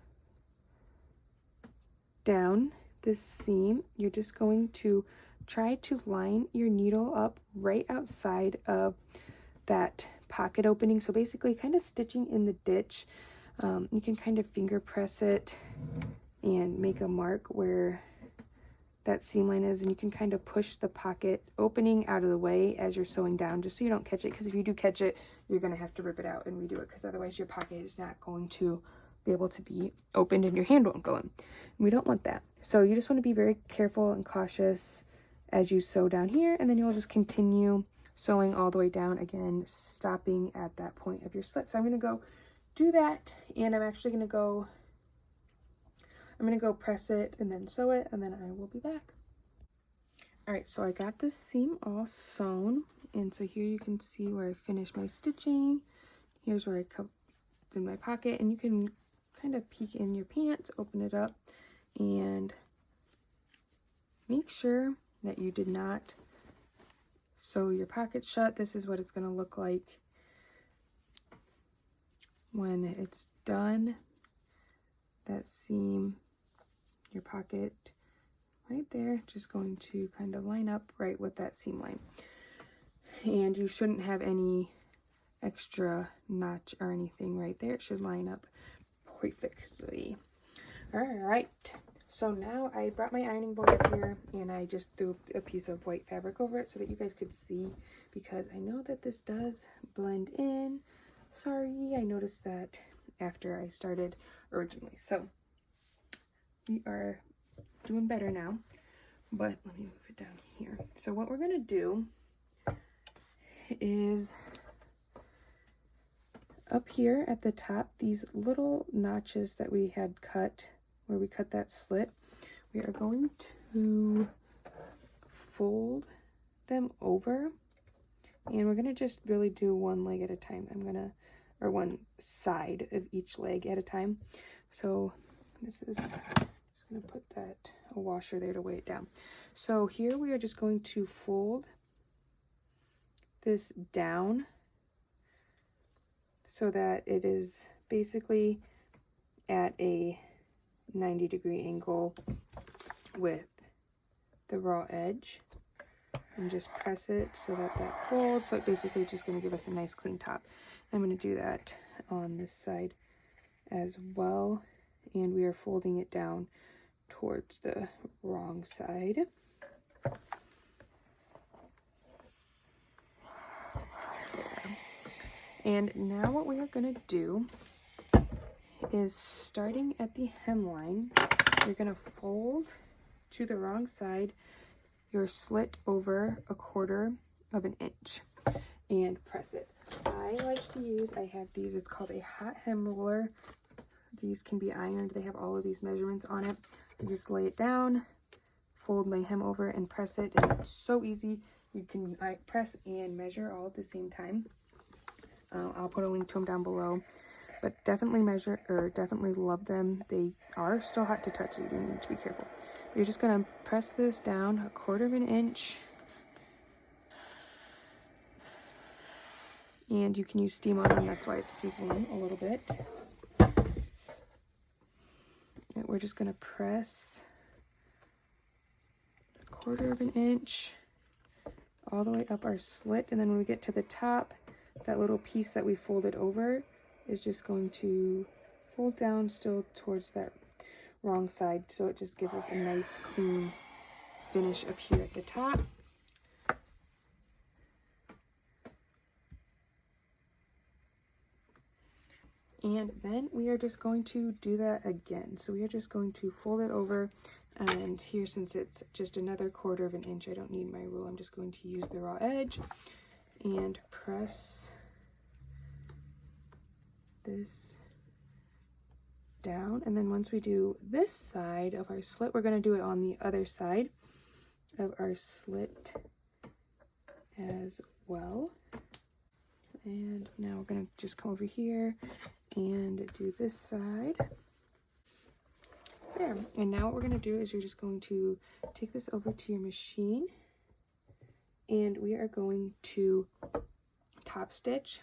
down this seam, you're just going to try to line your needle up right outside of that pocket opening. So basically kind of stitching in the ditch. You can kind of finger press it and make a mark where that seam line is, and you can kind of push the pocket opening out of the way as you're sewing down, just so you don't catch it, because if you do catch it, you're going to have to rip it out and redo it, because otherwise your pocket is not going to be able to be opened and your hand won't go in. We don't want that. So you just want to be very careful and cautious as you sew down here, and then you'll just continue sewing all the way down, again stopping at that point of your slit. So I'm going to go do that, and I'm actually going to go press it and then sew it, and then I will be back. All right, so I got this seam all sewn, and so here you can see where I finished my stitching. Here's where I cut in my pocket, and you can kind of peek in your pants, open it up, and make sure that you did not sew your pocket shut. This is what it's going to look like when it's done. That seam, your pocket right there, just going to kind of line up right with that seam line. And you shouldn't have any extra notch or anything right there. It should line up perfectly. All right, so now I brought my ironing board up here and I just threw a piece of white fabric over it so that you guys could see, because I know that this does blend in. Sorry, I noticed that after I started originally. So we are doing better now, but let me move it down here. So what we're gonna do is up here at the top, these little notches that we had cut, where we cut that slit, we are going to fold them over, and we're gonna just really do one leg at a time. Or one side of each leg at a time. So this is, just gonna put a washer there to weigh it down. So here we are just going to fold this down so that it is basically at a 90-degree angle with the raw edge, and just press it so that that folds. So it basically is just going to give us a nice clean top. I'm going to do that on this side as well, and we are folding it down towards the wrong side. There. And now what we are going to do is, starting at the hemline, you're going to fold to the wrong side your slit over 1/4 of an inch and press it. I like to use, I have these, it's called a hot hem roller. These can be ironed. They have all of these measurements on it. I just lay it down, fold my hem over, and press it, and it's so easy. You can press and measure all at the same time. I'll put a link to them down below, but definitely measure, or definitely love them. They are still hot to touch, so you do need to be careful. But you're just gonna press this down 1/4 of an inch, and you can use steam on them, that's why it's sizzling a little bit. And we're just gonna press 1/4 of an inch all the way up our slit, and then when we get to the top, that little piece that we folded over is just going to fold down still towards that wrong side, so it just gives us a nice clean finish up here at the top. And then we are just going to do that again. So we are just going to fold it over, and here, since it's just another 1/4 of an inch, I don't need my rule, I'm just going to use the raw edge and press this down. And then once we do this side of our slit, we're going to do it on the other side of our slit as well. And now we're going to just come over here and do this side. There. And now what we're going to do is you're just going to take this over to your machine, and we are going to top stitch.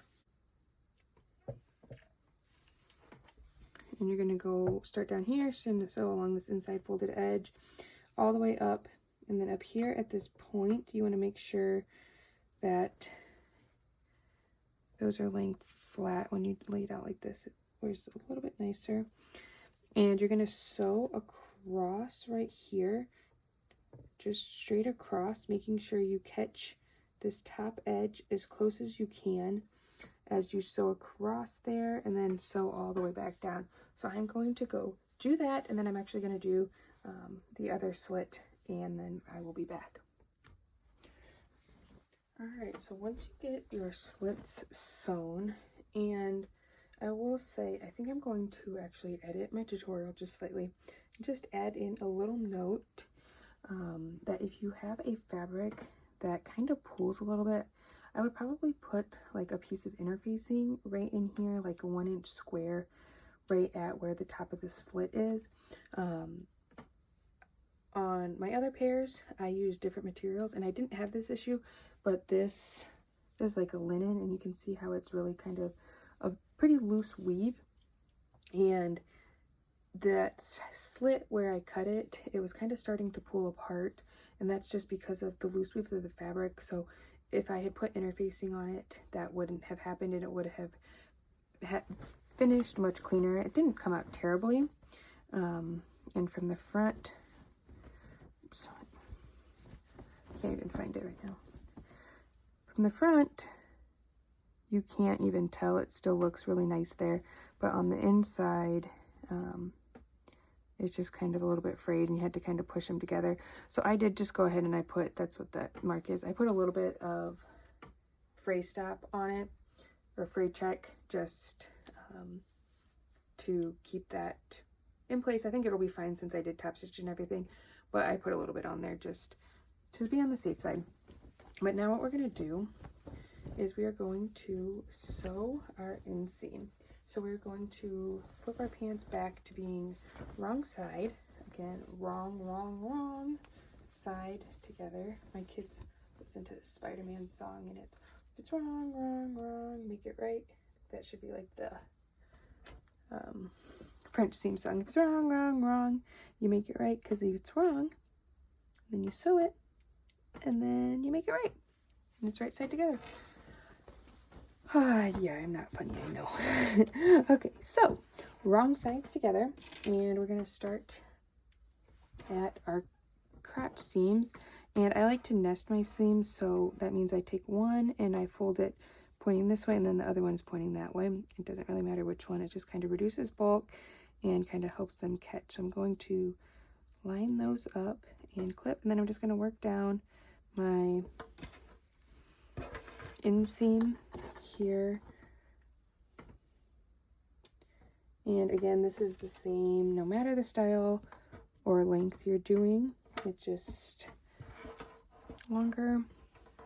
And you're going to go start down here, so along this inside folded edge, all the way up, and then up here at this point, you want to make sure that those are laying flat. When you lay it out like this, it wears a little bit nicer. And you're going to sew across right here, just straight across, making sure you catch this top edge as close as you can as you sew across there, and then sew all the way back down. So I'm going to go do that, and then I'm actually going to do the other slit, and then I will be back. Alright, so once you get your slits sewn, and I will say, I think I'm going to actually edit my tutorial just slightly, just add in a little note that if you have a fabric that kind of pulls a little bit, I would probably put like a piece of interfacing right in here, like a 1-inch square right at where the top of the slit is. on my other pairs, I used different materials, and I didn't have this issue, but this is like a linen, and you can see how it's really kind of a pretty loose weave. And that slit where I cut it, it was kind of starting to pull apart, and that's just because of the loose weave of the fabric. So if I had put interfacing on it, that wouldn't have happened, and it would have finished much cleaner. It didn't come out terribly. And from the front, oops, I can't even find it right now. From the front, you can't even tell. It still looks really nice there, but on the inside, it's just kind of a little bit frayed, and you had to kind of push them together. So I did just go ahead and I put, that's what that mark is, I put a little bit of fray stop on it, or fray check, just to keep that in place. I think it'll be fine since I did top stitch and everything, but I put a little bit on there just to be on the safe side. But now what we're going to do is we are going to sew our inseam. So we're going to flip our pants back to being wrong side. Again, wrong side together. My kids listen to the Spider-Man song, and it's, if it's wrong, make it right. That should be like the French theme song. If it's wrong, you make it right, because if it's wrong, then you sew it, and then you make it right, and it's right side together. Yeah, I'm not funny, I know. Okay, so wrong sides together, and we're going to start at our crotch seams. And I like to nest my seams, so that means I take one and I fold it pointing this way, and then the other one's pointing that way. It doesn't really matter which one, it just kind of reduces bulk and kind of helps them catch. So I'm going to line those up and clip, and then I'm just going to work down my inseam here. And again, this is the same no matter the style or length you're doing. It's just longer.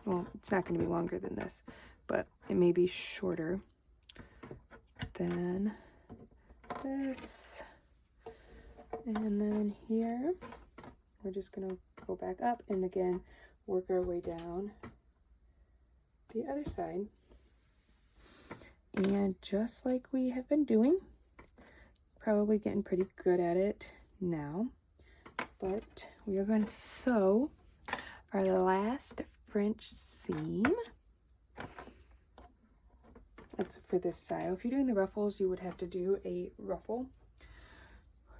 Well, it's not going to be longer than this, but it may be shorter than this. And then here we're just going to go back up and again work our way down the other side. And just like we have been doing, probably getting pretty good at it now, but we are going to sew our last French seam. That's for this style. If you're doing the ruffles, you would have to do a ruffle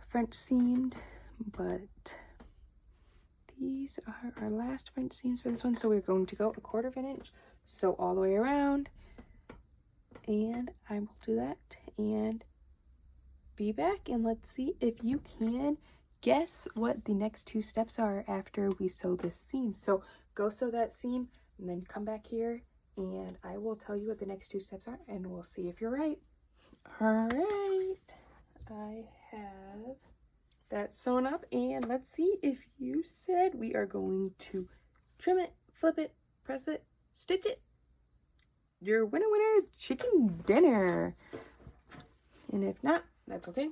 French seamed, but these are our last French seams for this one. So we're going to go 1/4 of an inch, sew all the way around, and I will do that and be back, and let's see if you can guess what the next 2 steps are after we sew this seam. So go sew that seam and then come back here and I will tell you what the next 2 steps are, and we'll see if you're right. All right, I have that sewn up, and let's see if you said we are going to trim it, flip it, press it, stitch it. Your winner, chicken dinner. And if not, that's okay.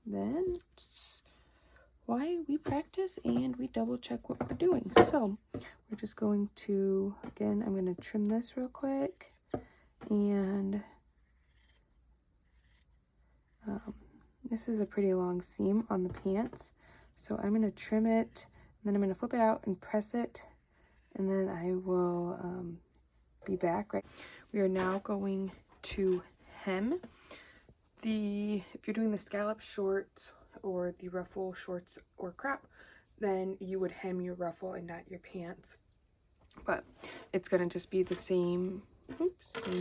Then it's why we practice and we double check what we're doing. So we're just going to, again, I'm going to trim this real quick, and this is a pretty long seam on the pants, so I'm going to trim it, and then I'm going to flip it out and press it, and then I will be back. Right, we are now going to hem if you're doing the scallop shorts or the ruffle shorts or crop, then you would hem your ruffle and not your pants, but it's going to just be the same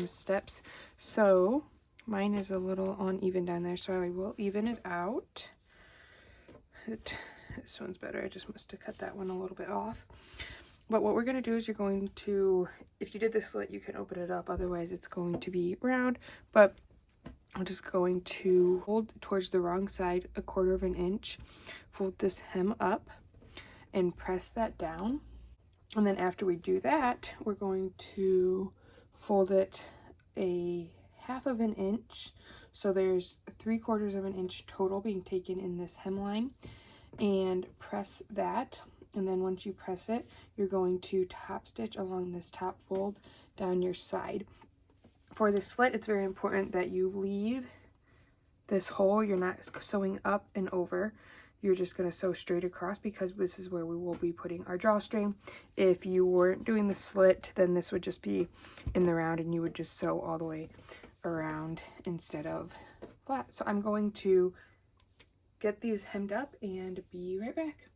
steps. So mine is a little uneven down there, so I will even it out. This one's better. I just must have cut that one a little bit off. But what we're going to do is you're going to, if you did the slit, you can open it up. Otherwise, it's going to be round. But I'm just going to fold towards the wrong side 1/4 of an inch. Fold this hem up and press that down. And then after we do that, we're going to fold it a 1/2 of an inch. So there's 3/4 of an inch total being taken in this hemline. and press that. And then once you press it, you're going to top stitch along this top fold down your side. For the slit, it's very important that you leave this hole. You're not sewing up and over. You're just going to sew straight across, because this is where we will be putting our drawstring. If you weren't doing the slit, then this would just be in the round and you would just sew all the way around instead of flat. So I'm going to get these hemmed up and be right back.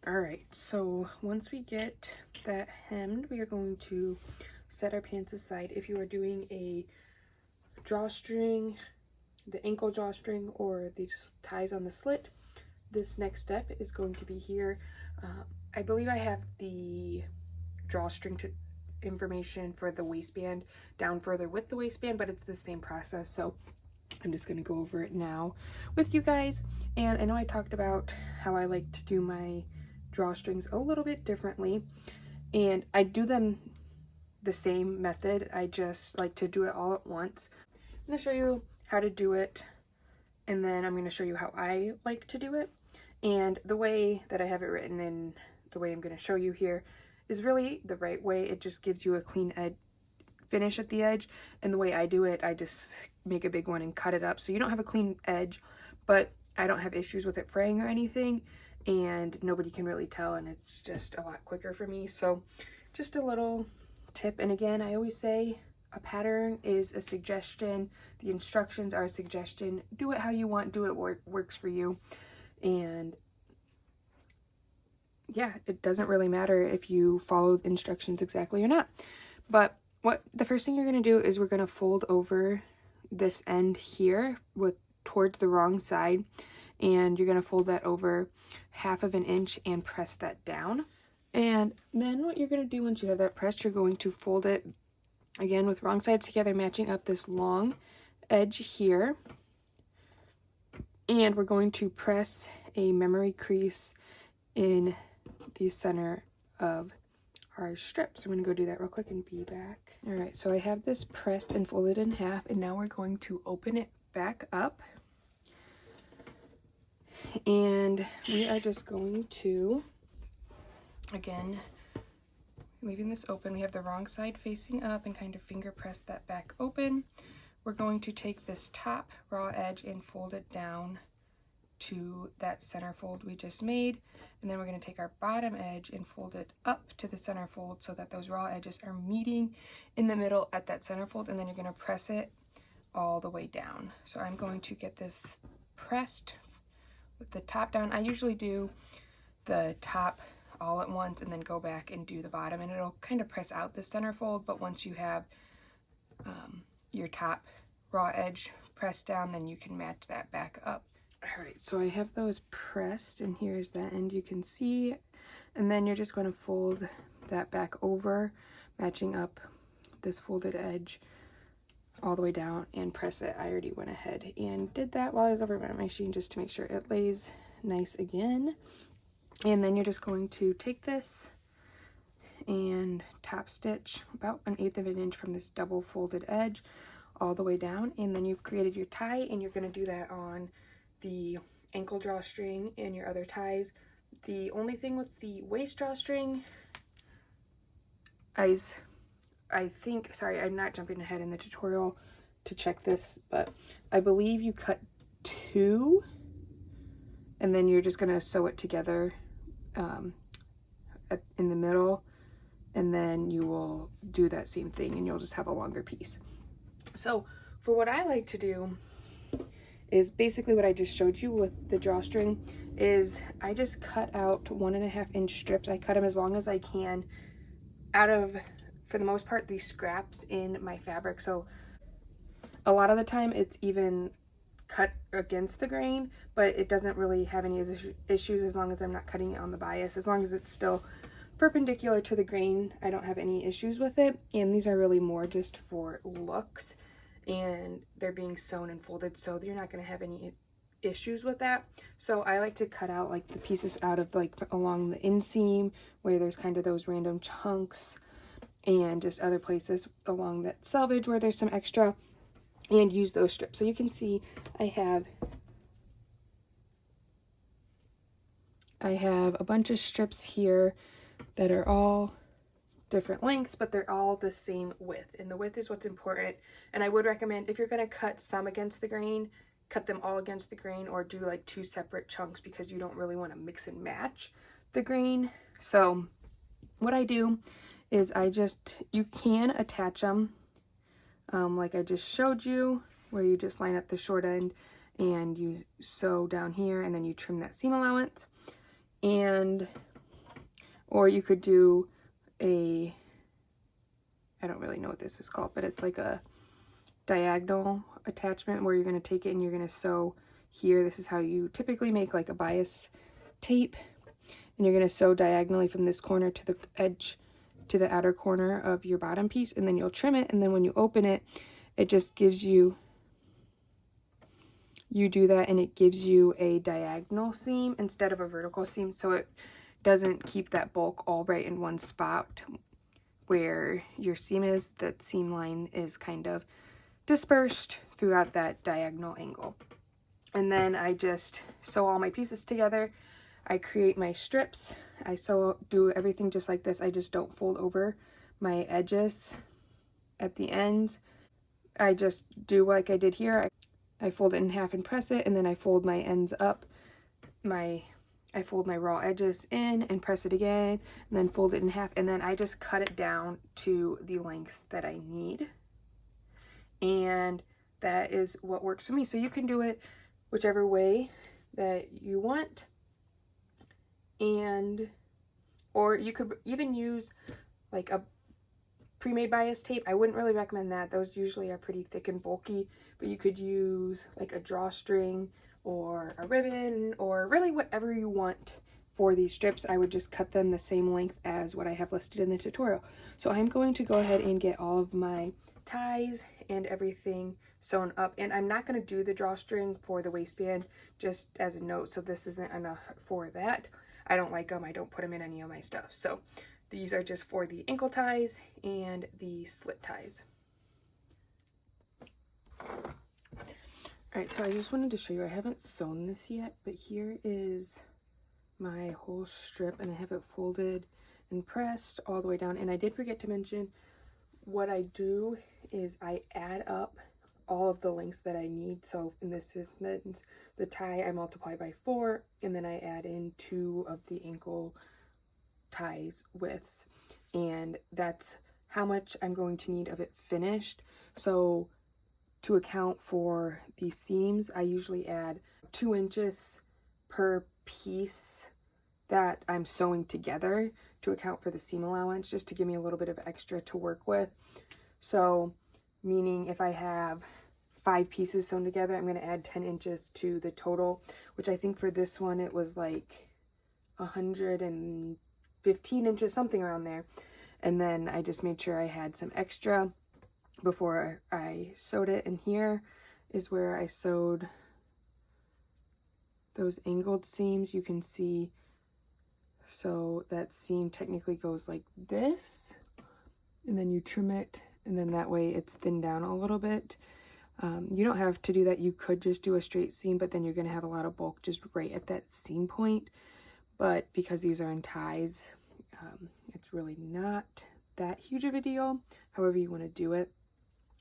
Alright, so once we get that hemmed, we are going to set our pants aside. If you are doing a drawstring, the ankle drawstring, or these ties on the slit, this next step is going to be here. I believe I have the drawstring information for the waistband down further with the waistband, but it's the same process, so I'm just going to go over it now with you guys. And I know I talked about how I like to do my drawstrings a little bit differently, and I do them the same method. I just like to do it all at once. I'm going to show you how to do it, and then I'm going to show you how I like to do it. And the way that I have it written and the way I'm going to show you here is really the right way. It just gives you a clean edge finish at the edge, and the way I do it, I just make a big one and cut it up so you don't have a clean edge, but I don't have issues with it fraying or anything, and nobody can really tell, and it's just a lot quicker for me. So just a little tip. And again, I always say a pattern is a suggestion, the instructions are a suggestion. Do it how you want, do it works for you. And yeah, it doesn't really matter if you follow the instructions exactly or not. But what the first thing you're going to do is we're going to fold over this end here towards the wrong side, and you're going to fold that over 1/2 inch and press that down. And then what you're going to do once you have that pressed, you're going to fold it again with wrong sides together, matching up this long edge here, and we're going to press a memory crease in the center of our strip. So I'm going to go do that real quick and be back. All right, so I have this pressed and folded in half, and now we're going to open it back up, and we are just going to, again, leaving this open, we have the wrong side facing up, and kind of finger press that back open. We're going to take this top raw edge and fold it down to that center fold we just made, and then we're going to take our bottom edge and fold it up to the center fold so that those raw edges are meeting in the middle at that center fold, and then you're going to press it all the way down. So I'm going to get this pressed with the top down. I usually do the top all at once and then go back and do the bottom, and it'll kind of press out the center fold, but once you have your top raw edge pressed down, then you can match that back up. All right, so I have those pressed, and here's that end you can see, and then you're just going to fold that back over, matching up this folded edge all the way down, and press it. I already went ahead and did that while I was over at my machine just to make sure it lays nice again. And then you're just going to take this and top stitch about 1/8 inch from this double folded edge all the way down, and then you've created your tie, and you're going to do that on the ankle drawstring and your other ties. The only thing with the waist drawstring is, I think, sorry, I'm not jumping ahead in the tutorial to check this, but I believe you cut 2, and then you're just going to sew it together in the middle, and then you will do that same thing, and you'll just have a longer piece. So for what I like to do is basically what I just showed you with the drawstring, is I just cut out 1.5 inch strips. I cut them as long as I can out of, for the most part, these scraps in my fabric. So a lot of the time it's even cut against the grain, but it doesn't really have any issues as long as I'm not cutting it on the bias. As long as it's still perpendicular to the grain, I don't have any issues with it. And these are really more just for looks, and they're being sewn and folded, so you're not going to have any issues with that. So I like to cut out like the pieces out of like along the inseam where there's kind of those random chunks, and just other places along that selvage where there's some extra, and use those strips. So you can see I have I have a bunch of strips here that are all different lengths, but they're all the same width, and the width is what's important. And I would recommend, if you're going to cut some against the grain, cut them all against the grain, or do like 2 separate chunks, because you don't really want to mix and match the grain. So what I do is you can attach them like I just showed you, where you just line up the short end and you sew down here, and then you trim that seam allowance. Or you could do I don't really know what this is called, but it's like a diagonal attachment, where you're going to take it and you're going to sew here. This is how you typically make like a bias tape, and you're going to sew diagonally from this corner to the edge to the outer corner of your bottom piece, and then you'll trim it, and then when you open it, it just gives you do that, and it gives you a diagonal seam instead of a vertical seam, so it doesn't keep that bulk all right in one spot where your seam is. That seam line is kind of dispersed throughout that diagonal angle. And then I just sew all my pieces together. I create my strips. I do everything just like this. I just don't fold over my edges at the ends. I just do like I did here. I fold it in half and press it, and then I fold my ends up. I fold my raw edges in and press it again, and then fold it in half, and then I just cut it down to the lengths that I need. And that is what works for me. So you can do it whichever way that you want. Or you could even use like a pre-made bias tape. I wouldn't really recommend that. Those usually are pretty thick and bulky, but you could use like a drawstring or a ribbon, or really whatever you want for these strips. I would just cut them the same length as what I have listed in the tutorial. So I'm going to go ahead and get all of my ties and everything sewn up, and I'm not going to do the drawstring for the waistband, just as a note, so this isn't enough for that. I don't like them. I don't put them in any of my stuff. So these are just for the ankle ties and the slit ties. Alright, so I just wanted to show you, I haven't sewn this yet, but here is my whole strip, and I have it folded and pressed all the way down. And I did forget to mention, what I do is I add up all of the lengths that I need. So in this instance, the tie I multiply by 4, and then I add in 2 of the ankle ties widths, and that's how much I'm going to need of it finished. So to account for these seams, I usually add 2 inches per piece that I'm sewing together to account for the seam allowance, just to give me a little bit of extra to work with. So meaning if I have 5 pieces sewn together, I'm going to add 10 inches to the total, which I think for this one it was like 115 inches, something around there. And then I just made sure I had some extra before I sewed it. And here is where I sewed those angled seams. You can see, so that seam technically goes like this, and then you trim it, and then that way it's thinned down a little bit. You don't have to do that. You could just do a straight seam, but then you're going to have a lot of bulk just right at that seam point. But because these are in ties, it's really not that huge of a deal, however you want to do it.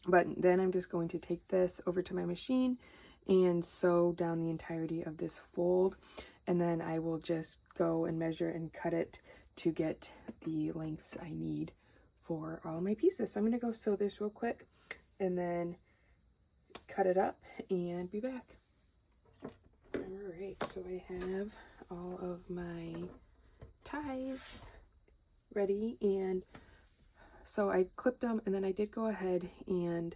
But then I'm just going to take this over to my machine and sew down the entirety of this fold, and then I will just go and measure and cut it to get the lengths I need for all my pieces. So I'm going to go sew this real quick and then cut it up and be back. Alright, so I have all of my ties ready, and so I clipped them, and then I did go ahead and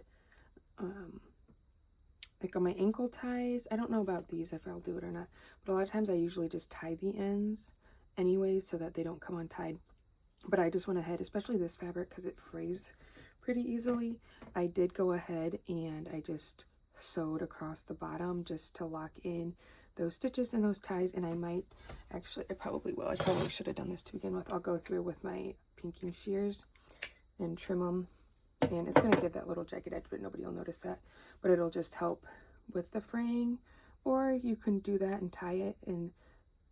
like on my ankle ties, I don't know about these if I'll do it or not, but a lot of times I usually just tie the ends anyways so that they don't come untied. But I just went ahead, especially this fabric because it frays pretty easily, I did go ahead and I just sewed across the bottom just to lock in those stitches and those ties. And I might actually, I probably should have done this to begin with. I'll go through with my pinking shears and trim them, and it's going to give that little jagged edge, but nobody will notice that, but it'll just help with the fraying. Or you can do that and tie it and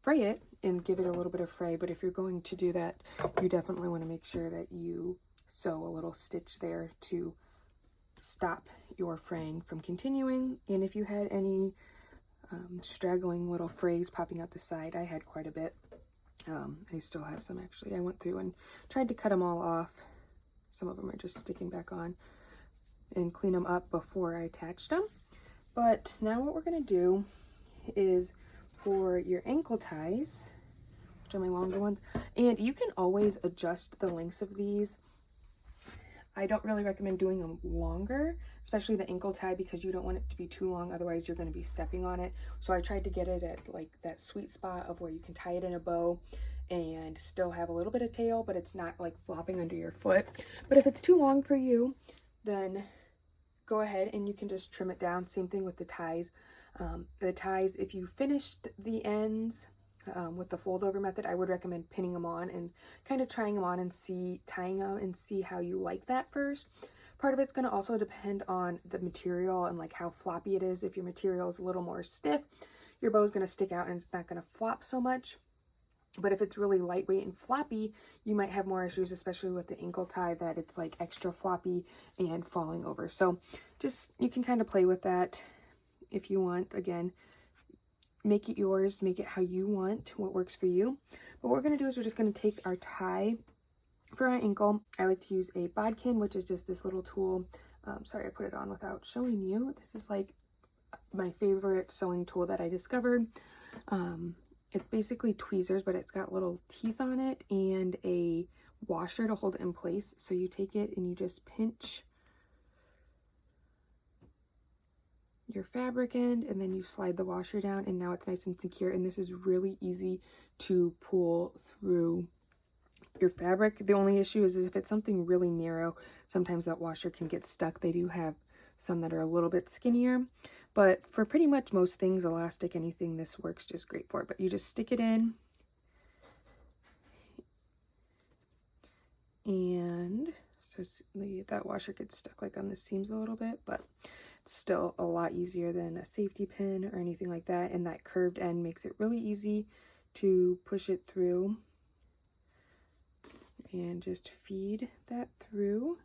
fray it and give it a little bit of fray. But if you're going to do that, you definitely want to make sure that you sew a little stitch there to stop your fraying from continuing. And if you had any straggling little frays popping out the side, I had quite a bit. I still have some actually. I went through and tried to cut them all off. Some of them are just sticking back on, and clean them up before I attached them. But now what we're going to do is for your ankle ties, which are my longer ones, and you can always adjust the lengths of these. I don't really recommend doing them longer, especially the ankle tie, because you don't want it to be too long, otherwise you're going to be stepping on it. So I tried to get it at like that sweet spot of where you can tie it in a bow and still have a little bit of tail, but it's not like flopping under your foot. But if it's too long for you, then go ahead and you can just trim it down. Same thing with the ties. If you finished the ends with the fold over method, I would recommend pinning them on and kind of trying them on and tying them and see how you like that first. Part of it's going to also depend on the material and like how floppy it is. If your material is a little more stiff, your bow is going to stick out and it's not going to flop so much. But if it's really lightweight and floppy, you might have more issues, especially with the ankle tie, that it's like extra floppy and falling over. So just, you can kind of play with that if you want. Again, make it yours, make it how you want, what works for you. But what we're going to do is we're just going to take our tie for our ankle. I like to use a bodkin, which is just this little tool. Sorry, I put it on without showing you. This is like my favorite sewing tool that I discovered. It's basically tweezers, but it's got little teeth on it and a washer to hold it in place. So you take it and you just pinch your fabric end, and then you slide the washer down, and now it's nice and secure. And this is really easy to pull through your fabric. The only issue is if it's something really narrow, sometimes that washer can get stuck. They do have some that are a little bit skinnier, but for pretty much most things, elastic, anything, this works just great for it. But you just stick it in, and so that washer gets stuck like on the seams a little bit, but it's still a lot easier than a safety pin or anything like that. And that curved end makes it really easy to push it through and just feed that through.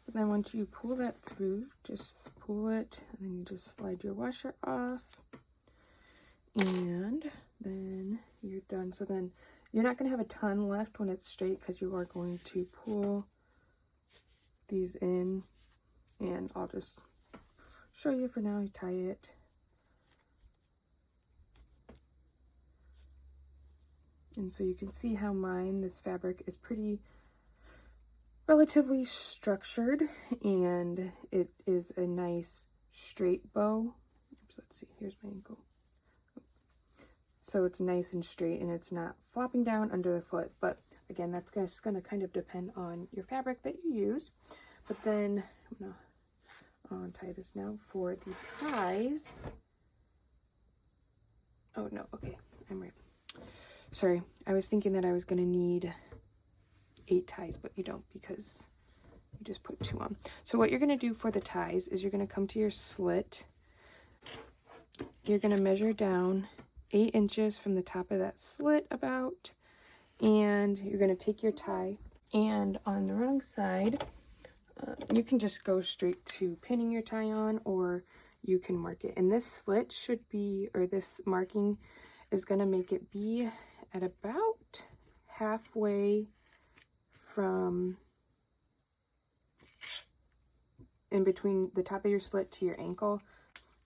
But then once you pull that through, just pull it, and then you just slide your washer off, and then you're done. So then you're not going to have a ton left when it's straight, because you are going to pull these in, and I'll just show you for now. You tie it. And so you can see how this fabric is relatively structured, and it is a nice straight bow. Oops, let's see, here's my ankle. So it's nice and straight, and it's not flopping down under the foot. But again, that's just going to kind of depend on your fabric that you use. But then I'll untie this now for the ties. Oh no, okay, I'm right. Sorry, I was thinking that I was going to need 8 ties, but you don't, because you just put 2 on. So what you're going to do for the ties is you're going to come to your slit. You're going to measure down 8 inches from the top of that slit about, and you're going to take your tie, and on the wrong side, you can just go straight to pinning your tie on, or you can mark it. And this slit should be, or this marking is going to make it be at about halfway from in between the top of your slit to your ankle.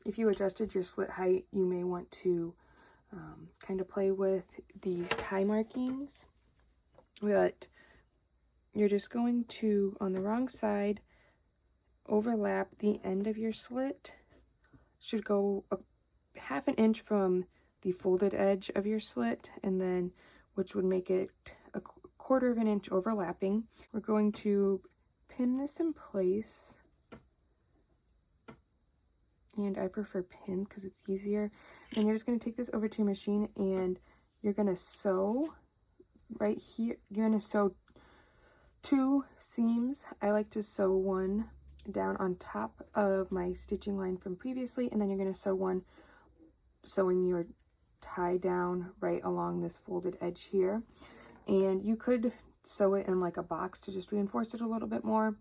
If you adjusted your slit height, you may want to kind of play with these tie markings, but you're just going to, on the wrong side, overlap the end of your slit. Should go a half an inch from the folded edge of your slit, and then which would make it a quarter of an inch overlapping. We're going to pin this in place, and I prefer pin because it's easier. And you're just going to take this over to your machine, and you're going to sew right here. You're going to sew 2 seams. I like to sew one down on top of my stitching line from previously, and then you're going to sew one, sewing your tie down right along this folded edge here. And you could sew it in like a box to just reinforce it a little bit more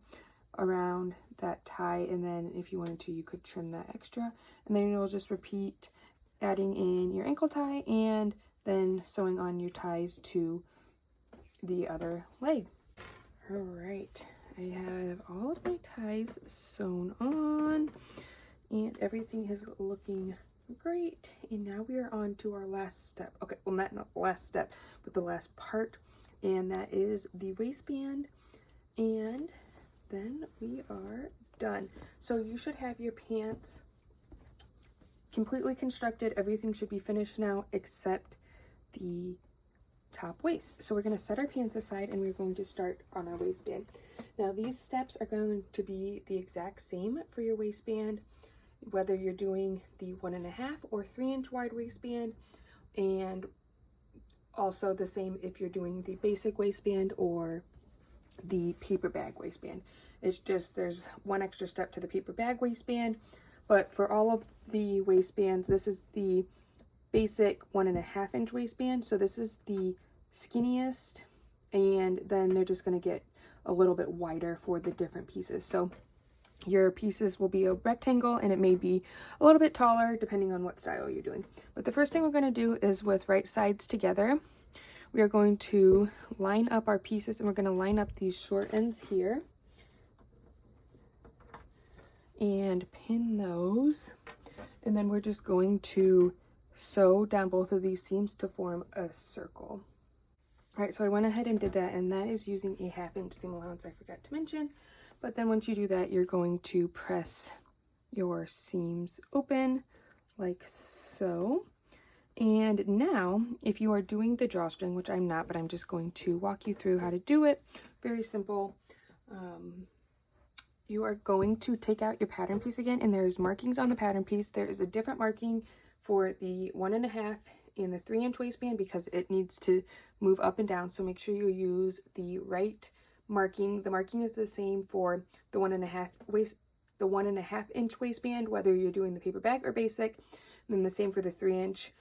around that tie, and then if you wanted to, you could trim that extra, and then you'll just repeat adding in your ankle tie and then sewing on your ties to the other leg. All right, I have all of my ties sewn on and everything is looking great. And now we are on to our last step. Okay, well, not the last step, but the last part, and that is the waistband. And then we are done. So you should have your pants completely constructed. Everything should be finished now except the top waist. So we're going to set our pants aside and we're going to start on our waistband. Now these steps are going to be the exact same for your waistband, whether you're doing the 1.5 or 3 inch wide waistband, and also the same if you're doing the basic waistband or the paper bag waistband. It's just there's one extra step to the paper bag waistband, but for all of the waistbands, this is the basic 1.5 inch waistband. So this is the skinniest, and then they're just going to get a little bit wider for the different pieces. So your pieces will be a rectangle, and it may be a little bit taller depending on what style you're doing. But the first thing we're going to do is, with right sides together, we are going to line up our pieces, and we're going to line up these short ends here and pin those. And then we're just going to sew down both of these seams to form a circle. All right, so I went ahead and did that, and that is using a 1/2 inch seam allowance, I forgot to mention. But then once you do that, you're going to press your seams open like so. And now, if you are doing the drawstring, which I'm not, but I'm just going to walk you through how to do it. Very simple. You are going to take out your pattern piece again, and there's markings on the pattern piece. There is a different marking for the 1.5 and the 3 inch waistband because it needs to move up and down. So make sure you use the right marking. The marking is the same for the 1.5 inch waistband, whether you're doing the paper bag or basic. And then the same for the 3 inch.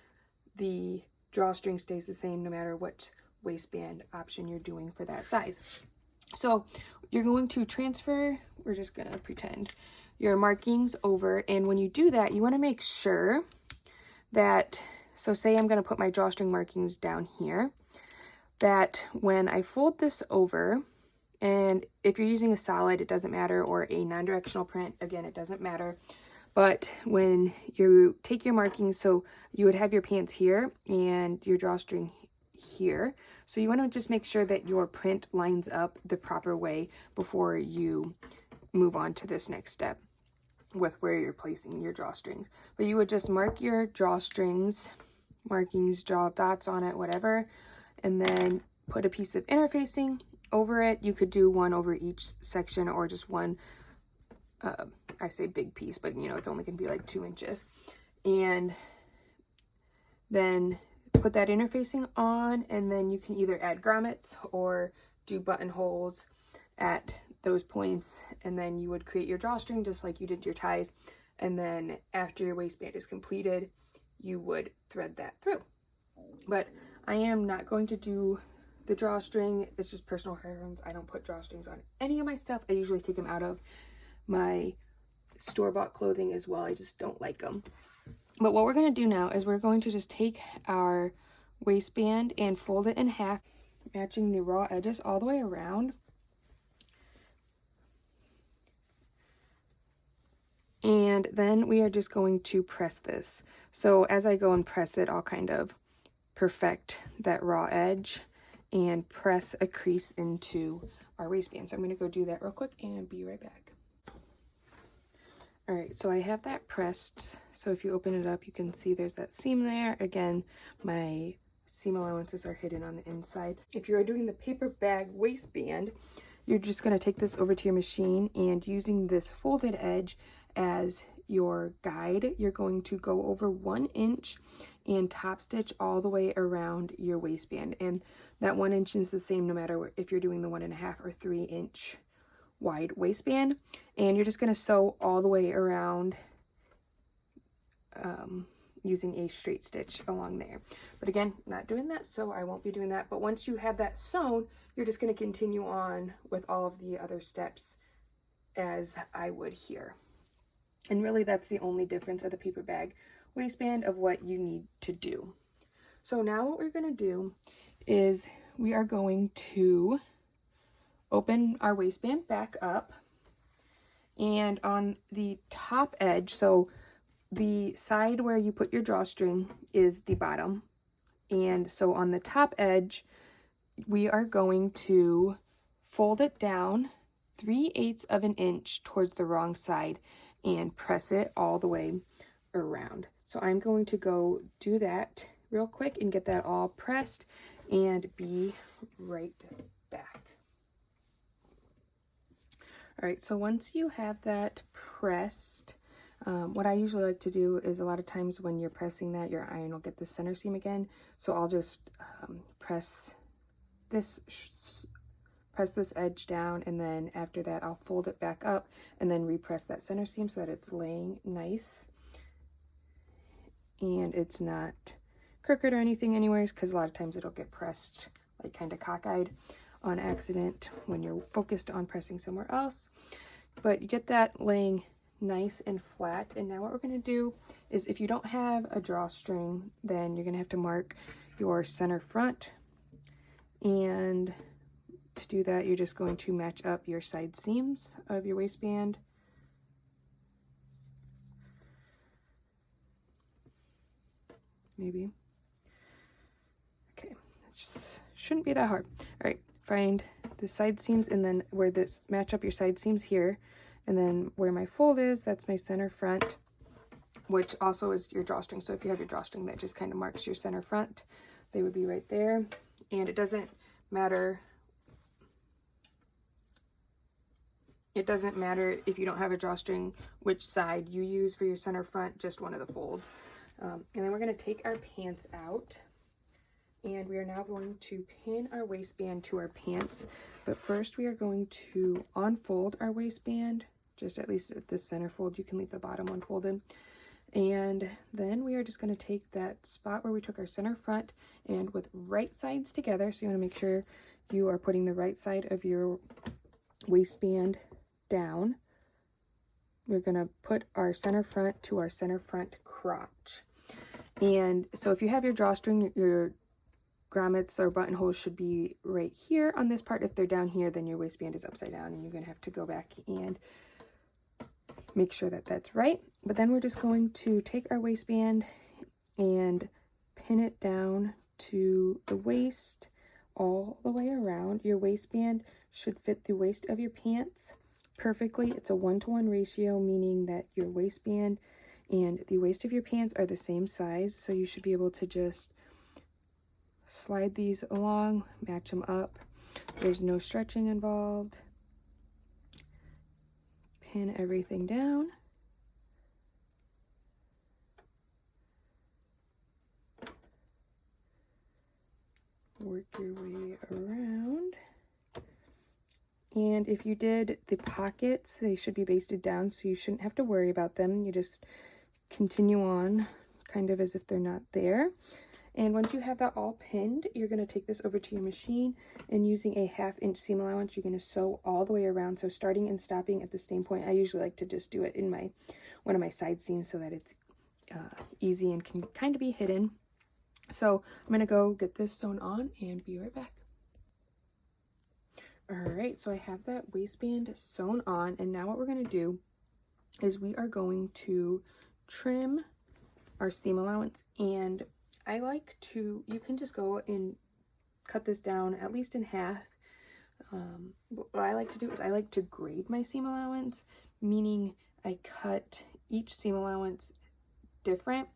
The drawstring stays the same no matter what waistband option you're doing for that size. So you're going to transfer, we're just going to pretend, your markings over. And when you do that, you want to make sure that, so say I'm going to put my drawstring markings down here, that when I fold this over, and if you're using a solid, it doesn't matter, or a non-directional print, again, it doesn't matter. But when you take your markings, so you would have your pants here and your drawstring here. So you want to just make sure that your print lines up the proper way before you move on to this next step with where you're placing your drawstrings. But you would just mark your drawstrings, markings, draw dots on it, whatever, and then put a piece of interfacing over it. You could do one over each section or just one, I say big piece, but you know, it's only going to be like 2 inches. And then put that interfacing on, and then you can either add grommets or do buttonholes at those points, and then you would create your drawstring just like you did your ties. And then after your waistband is completed, you would thread that through. But I am not going to do the drawstring. It's just personal preference. I don't put drawstrings on any of my stuff. I usually take them out of my store-bought clothing as well. I just don't like them. But what we're going to do now is we're going to just take our waistband and fold it in half, matching the raw edges all the way around. And then we are just going to press this. So as I go and press it, I'll kind of perfect that raw edge and press a crease into our waistband. So I'm going to go do that real quick and be right back. All right, so I have that pressed. So if you open it up, you can see there's that seam there. Again, my seam allowances are hidden on the inside. If you are doing the paper bag waistband, you're just going to take this over to your machine, and using this folded edge as your guide, you're going to go over 1 inch and top stitch all the way around your waistband. And that 1 inch is the same no matter if you're doing the 1.5 or 3 inch wide waistband. And you're just going to sew all the way around using a straight stitch along there. But again, not doing that, so I won't be doing that. But once you have that sewn, you're just going to continue on with all of the other steps as I would here. And really that's the only difference of the paper bag waistband of what you need to do. So now what we're going to do is we are going to open our waistband back up, and on the top edge, so the side where you put your drawstring is the bottom, and so on the top edge we are going to fold it down 3/8 of an inch towards the wrong side and press it all the way around. So I'm going to go do that real quick and get that all pressed and be right back. All right, so once you have that pressed, what I usually like to do is a lot of times when you're pressing that, your iron will get the center seam again. So I'll just press this edge down, and then after that I'll fold it back up and then repress that center seam so that it's laying nice and it's not crooked or anything anywhere, because a lot of times it'll get pressed like kind of cockeyed on accident when you're focused on pressing somewhere else. But you get that laying nice and flat. And now what we're going to do is, if you don't have a drawstring, then you're going to have to mark your center front, and to do that you're just going to match up your side seams of your waistband. Maybe. Okay, that shouldn't be that hard. All right, find the side seams, and then where this match up your side seams here, and then where my fold is, that's my center front, which also is your drawstring. So if you have your drawstring, that just kind of marks your center front. They would be right there. And it doesn't matter if you don't have a drawstring which side you use for your center front, just one of the folds. And then we're going to take our pants out, and we are now going to pin our waistband to our pants. But first we are going to unfold our waistband, just at least at this center fold. You can leave the bottom unfolded. And then we are just going to take that spot where we took our center front, and with right sides together, so you want to make sure you are putting the right side of your waistband down, we're going to put our center front to our center front crotch. And so if you have your drawstring, your grommets or buttonholes should be right here on this part. If they're down here, then your waistband is upside down, and you're going to have to go back and make sure that that's right. But then we're just going to take our waistband and pin it down to the waist all the way around. Your waistband should fit the waist of your pants perfectly. It's a 1-to-1 ratio, meaning that your waistband and the waist of your pants are the same size. So you should be able to just slide these along, match them up. There's no stretching involved. Pin everything down. Work your way around. And if you did the pockets, they should be basted down, so you shouldn't have to worry about them. You just continue on kind of as if they're not there. And once you have that all pinned, you're going to take this over to your machine, and using a 1/2 inch seam allowance, you're going to sew all the way around. So starting and stopping at the same point. I usually like to just do it in one of my side seams so that it's easy and can kind of be hidden. So I'm going to go get this sewn on and be right back. All right, so I have that waistband sewn on, and now what we're going to do is we are going to trim our seam allowance. And I like to, you can just go and cut this down at least in half. What I like to do is I like to grade my seam allowance, meaning I cut each seam allowance different.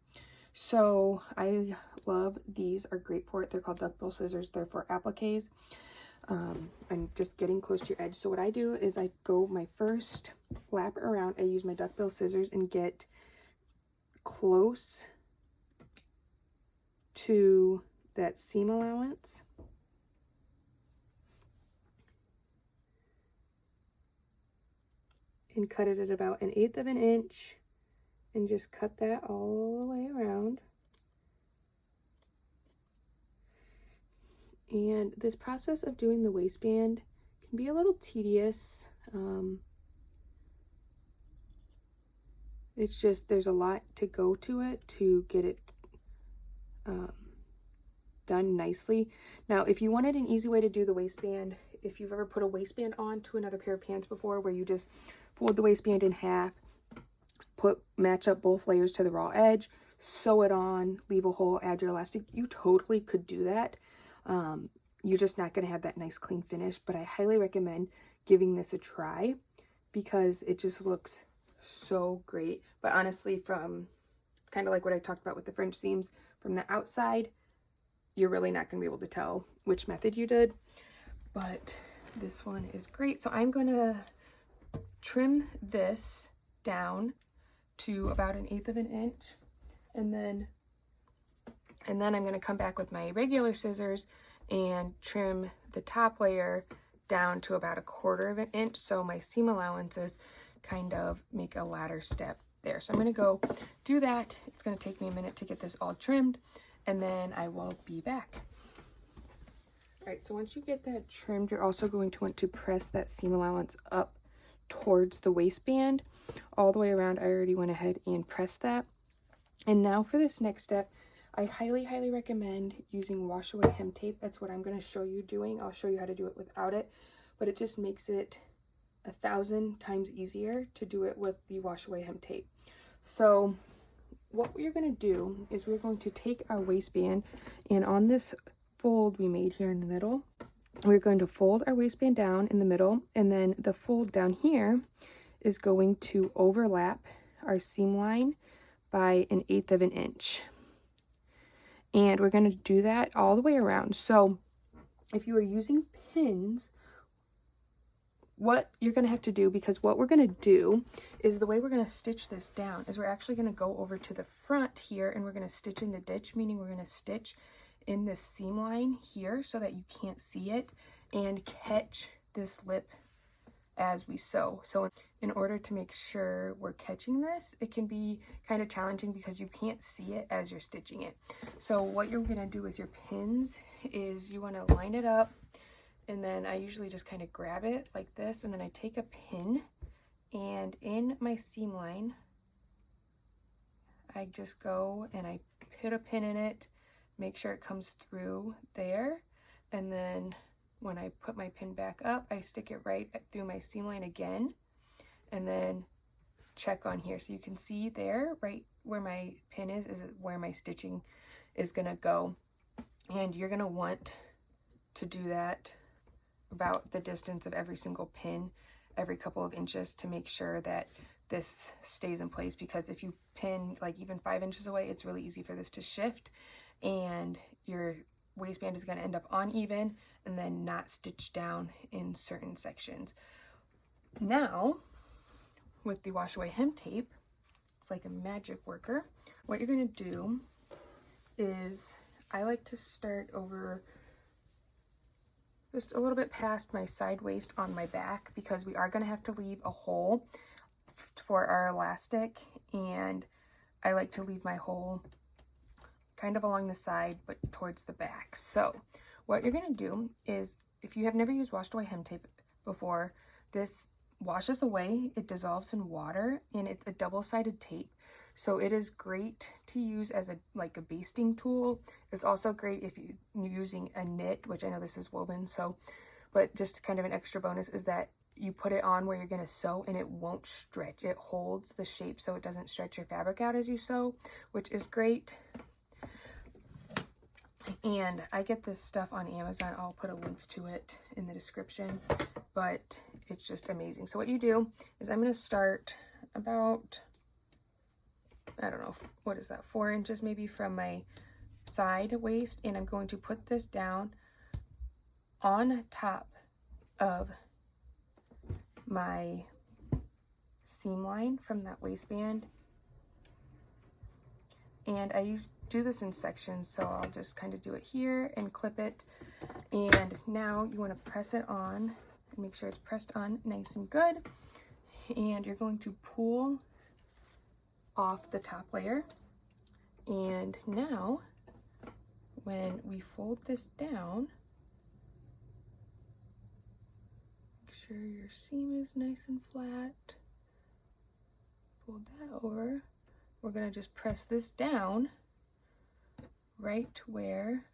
So I love, these are great for it. They're called duckbill scissors. They're for appliques. I'm just getting close to your edge. So what I do is I go my first lap around, I use my duckbill scissors and get close to that seam allowance. And cut it at about 1/8 of an inch, and just cut that all the way around. And this process of doing the waistband can be a little tedious. It's just, there's a lot to go to it to get it done nicely. Now, if you wanted an easy way to do the waistband, if you've ever put a waistband on to another pair of pants before, where you just fold the waistband in half, match up both layers to the raw edge, sew it on, leave a hole, add your elastic, you totally could do that. You're just not going to have that nice clean finish, but I highly recommend giving this a try because it just looks so great. But honestly, from kind of like what I talked about with the French seams, from the outside, you're really not going to be able to tell which method you did, but this one is great. So I'm going to trim this down to about 1/8 of an inch, and then I'm going to come back with my regular scissors and trim the top layer down to about 1/4 of an inch, so my seam allowances kind of make a ladder step there. So I'm going to go do that. It's going to take me a minute to get this all trimmed, and then I will be back. All right, so once you get that trimmed, you're also going to want to press that seam allowance up towards the waistband all the way around. I already went ahead and pressed that. And now for this next step, I highly recommend using wash away hem tape. That's what I'm going to show you doing. I'll show you how to do it without it, but it just makes it 1,000 times easier to do it with the wash away hem tape. So what we're going to do is we're going to take our waistband, and on this fold we made here in the middle, we're going to fold our waistband down in the middle, and then the fold down here is going to overlap our seam line by 1/8 of an inch. And we're going to do that all the way around. So if you are using pins, what you're going to have to do, because what we're going to do is the way we're going to stitch this down is we're actually going to go over to the front here, and we're going to stitch in the ditch, meaning we're going to stitch in this seam line here so that you can't see it, and catch this lip as we sew. So in order to make sure we're catching this, it can be kind of challenging because you can't see it as you're stitching it. So what you're going to do with your pins is you want to line it up, and then I usually just kind of grab it like this, and then I take a pin, and in my seam line I just go and I put a pin in it, make sure it comes through there, and then when I put my pin back up, I stick it right through my seam line again, and then check on here. So you can see there, right where my pin is where my stitching is gonna go. And you're gonna want to do that about the distance of every single pin, every couple of inches, to make sure that this stays in place, because if you pin like even 5 inches away, it's really easy for this to shift, and your waistband is going to end up uneven and then not stitched down in certain sections. Now, with the wash away hem tape, it's like a magic worker. What you're going to do is, I like to start over just a little bit past my side waist on my back, because we are going to have to leave a hole for our elastic, and I like to leave my hole kind of along the side but towards the back. So what you're going to do is, if you have never used washed away hem tape before, this washes away, it dissolves in water, and it's a double-sided tape, so it is great to use as a basting tool. It's also great if you're using a knit, which I know this is woven, so, but just kind of an extra bonus is that you put it on where you're going to sew and it won't stretch. It holds the shape so it doesn't stretch your fabric out as you sew, which is great. And I get this stuff on Amazon. I'll put a link to it in the description, but it's just amazing. So what you do is, I'm going to start about, I don't know, what is that, 4 inches maybe from my side waist, and I'm going to put this down on top of my seam line from that waistband. And I do this in sections, so I'll just kind of do it here and clip it. And now you want to press it on and make sure it's pressed on nice and good. And you're going to pull off the top layer. And now when we fold this down, sure your seam is nice and flat. Fold that over. We're going to just press this down right where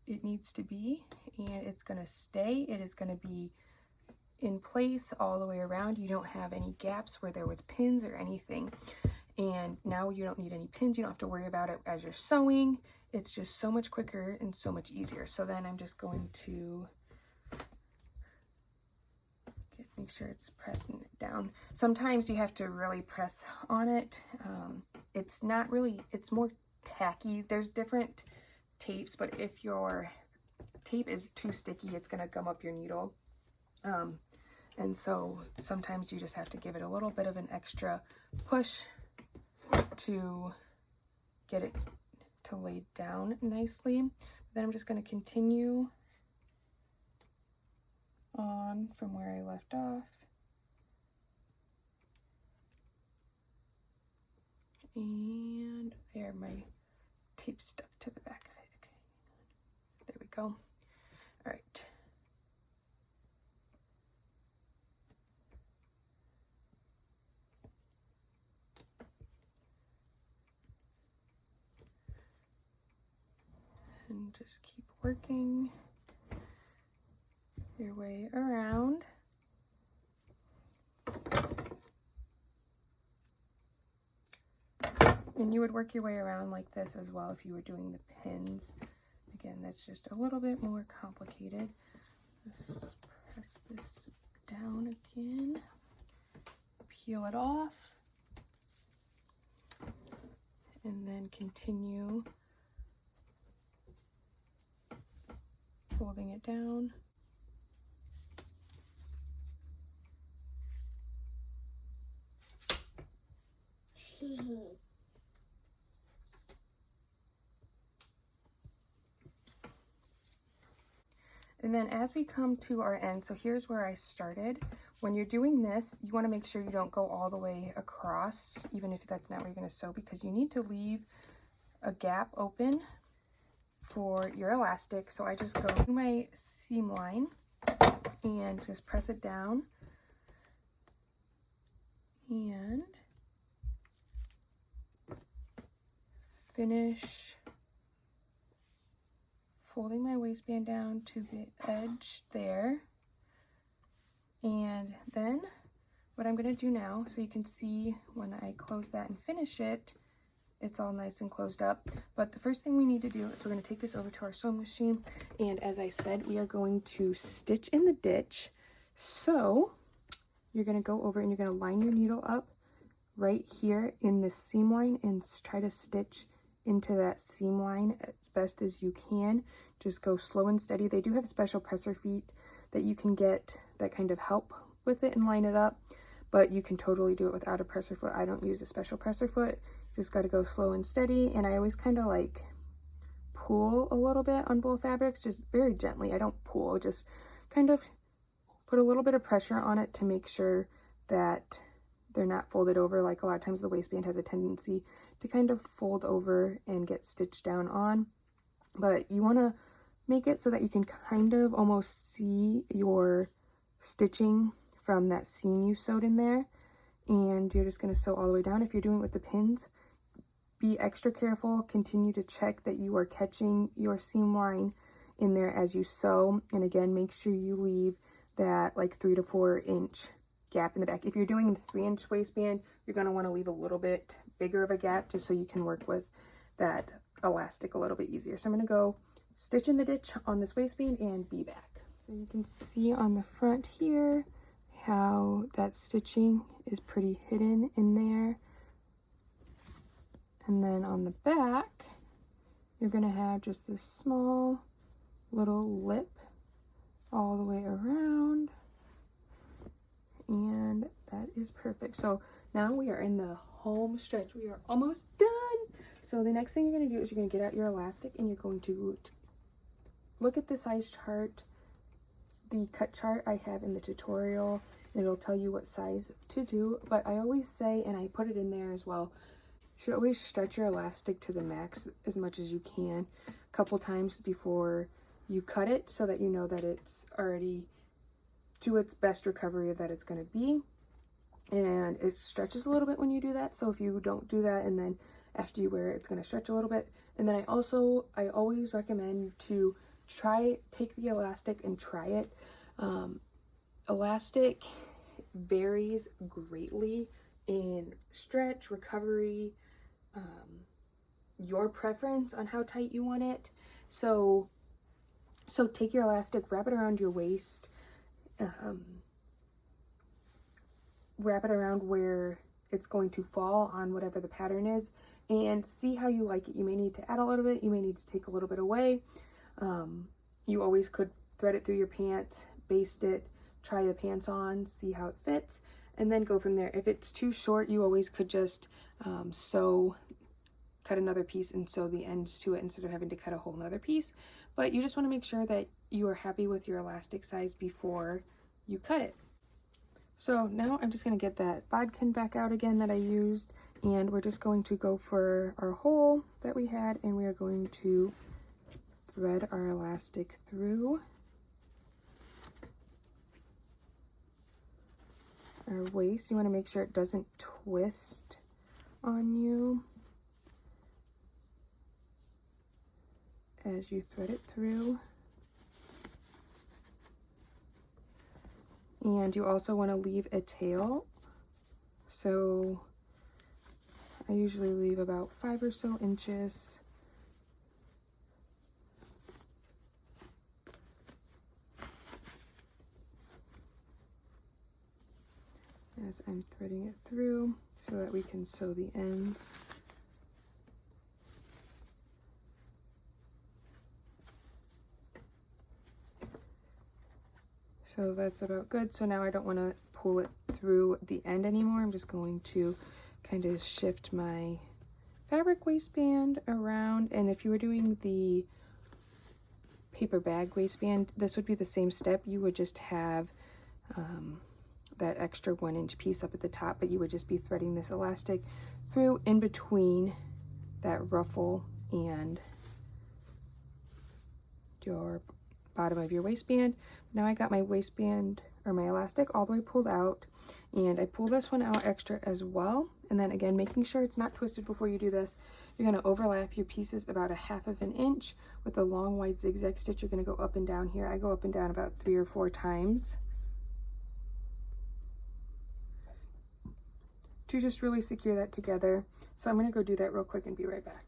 it needs to be, and it's going to stay. It is going to be in place all the way around. You don't have any gaps where there was pins or anything. And now you don't need any pins. You don't have to worry about it as you're sewing. It's just so much quicker and so much easier. So then I'm just going to make sure it's pressing it down. Sometimes you have to really press on it. It's not really, it's more tacky. There's different tapes, but if your tape is too sticky, it's going to gum up your needle. And so sometimes you just have to give it a little bit of an extra push to get it to lay down nicely. Then I'm just going to continue on from where I left off. And there, my tape stuck to the back of it. Okay, there we go. All right. And just keep working your way around. And you would work your way around like this as well if you were doing the pins. Again, that's just a little bit more complicated. Let's press this down again. Peel it off. And then continue folding it down. And then as we come to our end, so here's where I started. When you're doing this, you want to make sure you don't go all the way across, even if that's not where you're going to sew, because you need to leave a gap open for your elastic. So I just go to my seam line and just press it down and finish folding my waistband down to the edge there. And then what I'm going to do now, so you can see when I close that and finish it, it's all nice and closed up. But the first thing we need to do is we're going to take this over to our sewing machine, and as I said, we are going to stitch in the ditch. So you're going to go over and you're going to line your needle up right here in this seam line and try to stitch into that seam line as best as you can. Just go slow and steady. They do have special presser feet that you can get that kind of help with it and line it up, but you can totally do it without a presser foot. I don't use a special presser foot. Just got to go slow and steady, and I always kind of like pull a little bit on both fabrics, just very gently. I don't pull, just kind of put a little bit of pressure on it to make sure that they're not folded over. Like a lot of times the waistband has a tendency to kind of fold over and get stitched down on, but you want to make it so that you can kind of almost see your stitching from that seam you sewed in there. And you're just going to sew all the way down. If you're doing it with the pins, be extra careful. Continue to check that you are catching your seam line in there as you sew. And again, make sure you leave that like 3 to 4 inch gap in the back. If you're doing the 3-inch waistband, you're going to want to leave a little bit bigger of a gap just so you can work with that elastic a little bit easier. So I'm going to go stitch in the ditch on this waistband and be back. So you can see on the front here how that stitching is pretty hidden in there. And then on the back, you're going to have just this small little lip all the way around. And that is perfect. So now we are in the home stretch. We are almost done. So the next thing you're going to do is you're going to get out your elastic and you're going to look at the size chart, the cut chart I have in the tutorial. It'll tell you what size to do, but I always say, and I put it in there as well, you should always stretch your elastic to the max as much as you can a couple times before you cut it so that you know that it's already to its best recovery that it's going to be. And it stretches a little bit when you do that. So if you don't do that and then after you wear it, it's going to stretch a little bit. And then I always recommend to take the elastic and try it. Elastic varies greatly in stretch, recovery, your preference on how tight you want it. So take your elastic, wrap it around your waist, wrap it around where it's going to fall on whatever the pattern is, and see how you like it. You may need to add a little bit, you may need to take a little bit away. You always could thread it through your pants, baste it, try the pants on, see how it fits, and then go from there. If it's too short, you always could just cut another piece and sew the ends to it instead of having to cut a whole nother piece. But you just want to make sure that you are happy with your elastic size before you cut it. So now I'm just going to get that bodkin back out again that I used, and we're just going to go for our hole that we had, and we are going to thread our elastic through our waist. You want to make sure it doesn't twist on you as you thread it through. And you also want to leave a tail. So I usually leave about 5 or so inches. As I'm threading it through so that we can sew the ends. So that's about good. So now I don't want to pull it through the end anymore. I'm just going to kind of shift my fabric waistband around. And if you were doing the paper bag waistband, this would be the same step. You would just have that extra 1-inch piece up at the top, but you would just be threading this elastic through in between that ruffle and your bottom of your waistband. Now I got my waistband or my elastic all the way pulled out, and I pull this one out extra as well. And then again, making sure it's not twisted before you do this, you're going to overlap your pieces about 1/2 inch with a long wide zigzag stitch. You're going to go up and down here. I go up and down about 3 or 4 times to just really secure that together. So I'm going to go do that real quick and be right back.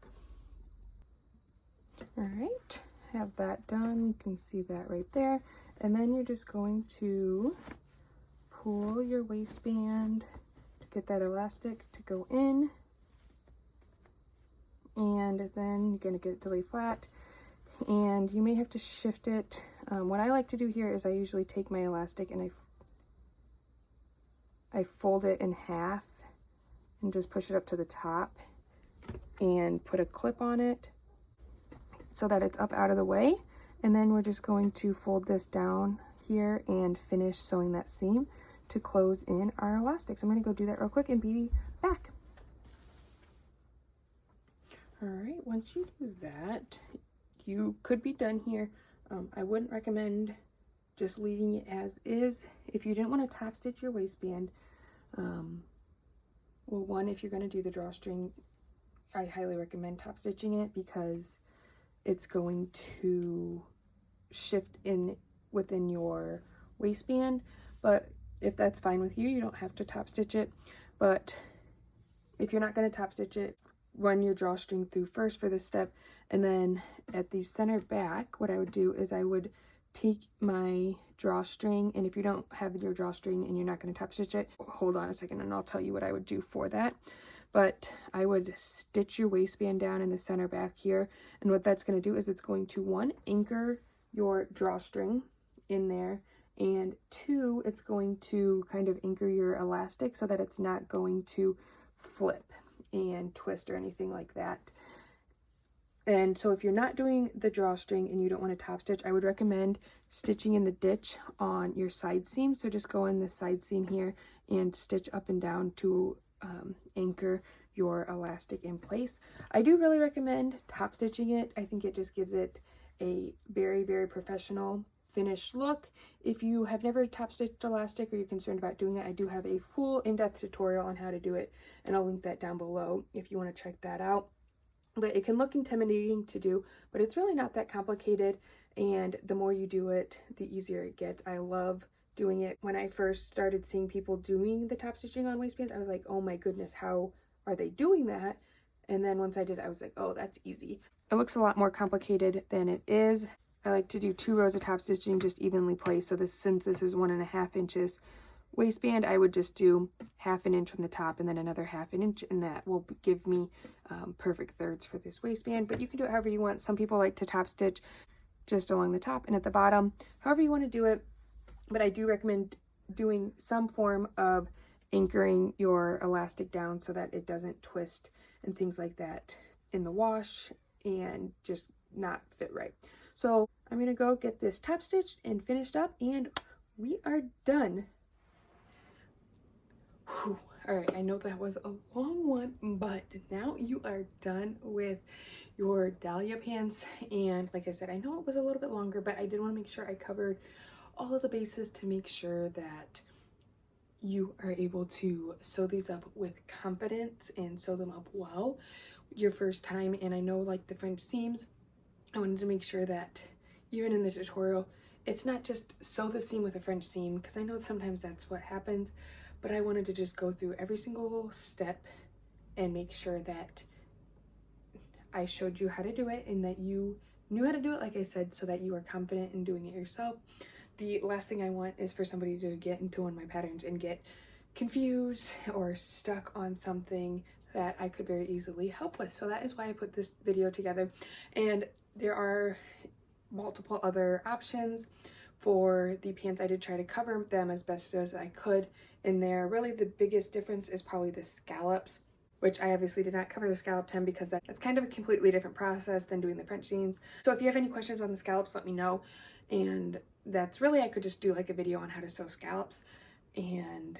All right, have that done. You can see that right there. And then you're just going to pull your waistband to get that elastic to go in. And then you're going to get it to lay flat. And you may have to shift it. What I like to do here is I usually take my elastic and I fold it in half and just push it up to the top and put a clip on it so that it's up out of the way. And then we're just going to fold this down here and finish sewing that seam to close in our elastic. So I'm going to go do that real quick and be back. All right, once you do that, you could be done here. I wouldn't recommend just leaving it as is. If you didn't want to top stitch your waistband, well, one, if you're going to do the drawstring, I highly recommend top stitching it because it's going to shift in within your waistband. But if that's fine with you, you don't have to top stitch it. But if you're not going to top stitch it, run your drawstring through first for this step, and then at the center back, what I would do is I would take my drawstring, and if you don't have your drawstring and you're not going to top stitch it, hold on a second and I'll tell you what I would do for that. But I would stitch your waistband down in the center back here, and what that's going to do is it's going to, 1, anchor your drawstring in there, and 2, it's going to kind of anchor your elastic so that it's not going to flip and twist or anything like that. And so if you're not doing the drawstring and you don't want to top stitch, I would recommend stitching in the ditch on your side seam. So just go in the side seam here and stitch up and down to anchor your elastic in place. I do really recommend top stitching it. I think it just gives it a very, very professional finished look. If you have never top stitched elastic or you're concerned about doing it, I do have a full in-depth tutorial on how to do it, and I'll link that down below if you want to check that out. But it can look intimidating to do, but it's really not that complicated, and the more you do it, the easier it gets. I love doing it. When I first started seeing people doing the top stitching on waistbands, I was like, oh my goodness, how are they doing that? And then once I did, I was like, oh, that's easy. It looks a lot more complicated than it is. I like to do 2 rows of top stitching just evenly placed. So since this is 1.5 inches waistband, I would just do 1/2 inch from the top and then another 1/2 inch, and that will give me perfect thirds for this waistband. But you can do it however you want. Some people like to top stitch just along the top and at the bottom, however you want to do it. But I do recommend doing some form of anchoring your elastic down so that it doesn't twist and things like that in the wash and just not fit right. So I'm gonna go get this top stitched and finished up, and we are done. Whew. All right, I know that was a long one, but now you are done with your Dahlia pants. And like I said, I know it was a little bit longer, but I did want to make sure I covered all of the bases to make sure that you are able to sew these up with confidence and sew them up well your first time. And I know, like the French seams, I wanted to make sure that even in the tutorial, it's not just sew the seam with a French seam, because I know sometimes that's what happens, but I wanted to just go through every single step and make sure that I showed you how to do it and that you knew how to do it, like I said, so that you are confident in doing it yourself. The last thing I want is for somebody to get into one of my patterns and get confused or stuck on something that I could very easily help with. So that is why I put this video together. And there are multiple other options for the pants. I did try to cover them as best as I could in there. Really the biggest difference is probably the scallops, which I obviously did not cover the scalloped hem because that's kind of a completely different process than doing the French seams. So if you have any questions on the scallops, let me know. And that's really, I could just do like a video on how to sew scallops and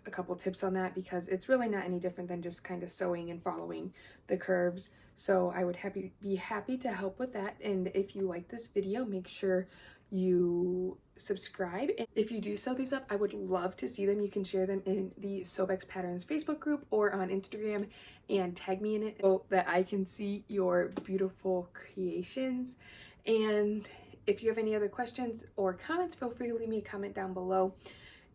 a couple tips on that, because it's really not any different than just kind of sewing and following the curves. So I would be happy to help with that. And if you like this video, make sure you subscribe. And if you do sew these up, I would love to see them. You can share them in the SewBexx Patterns Facebook group or on Instagram and tag me in it so that I can see your beautiful creations. And if you have any other questions or comments, feel free to leave me a comment down below.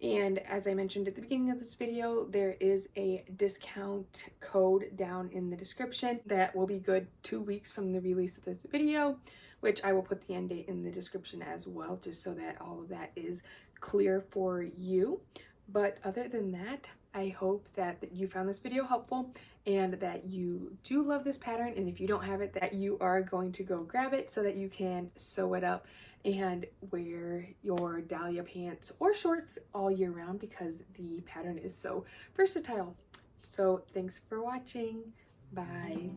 And as I mentioned at the beginning of this video, there is a discount code down in the description that will be good 2 weeks from the release of this video, which I will put the end date in the description as well, just so that all of that is clear for you. But other than that, I hope that you found this video helpful and that you do love this pattern. And if you don't have it, that you are going to go grab it so that you can sew it up and wear your Dahlia pants or shorts all year round, because the pattern is so versatile. So thanks for watching. Bye.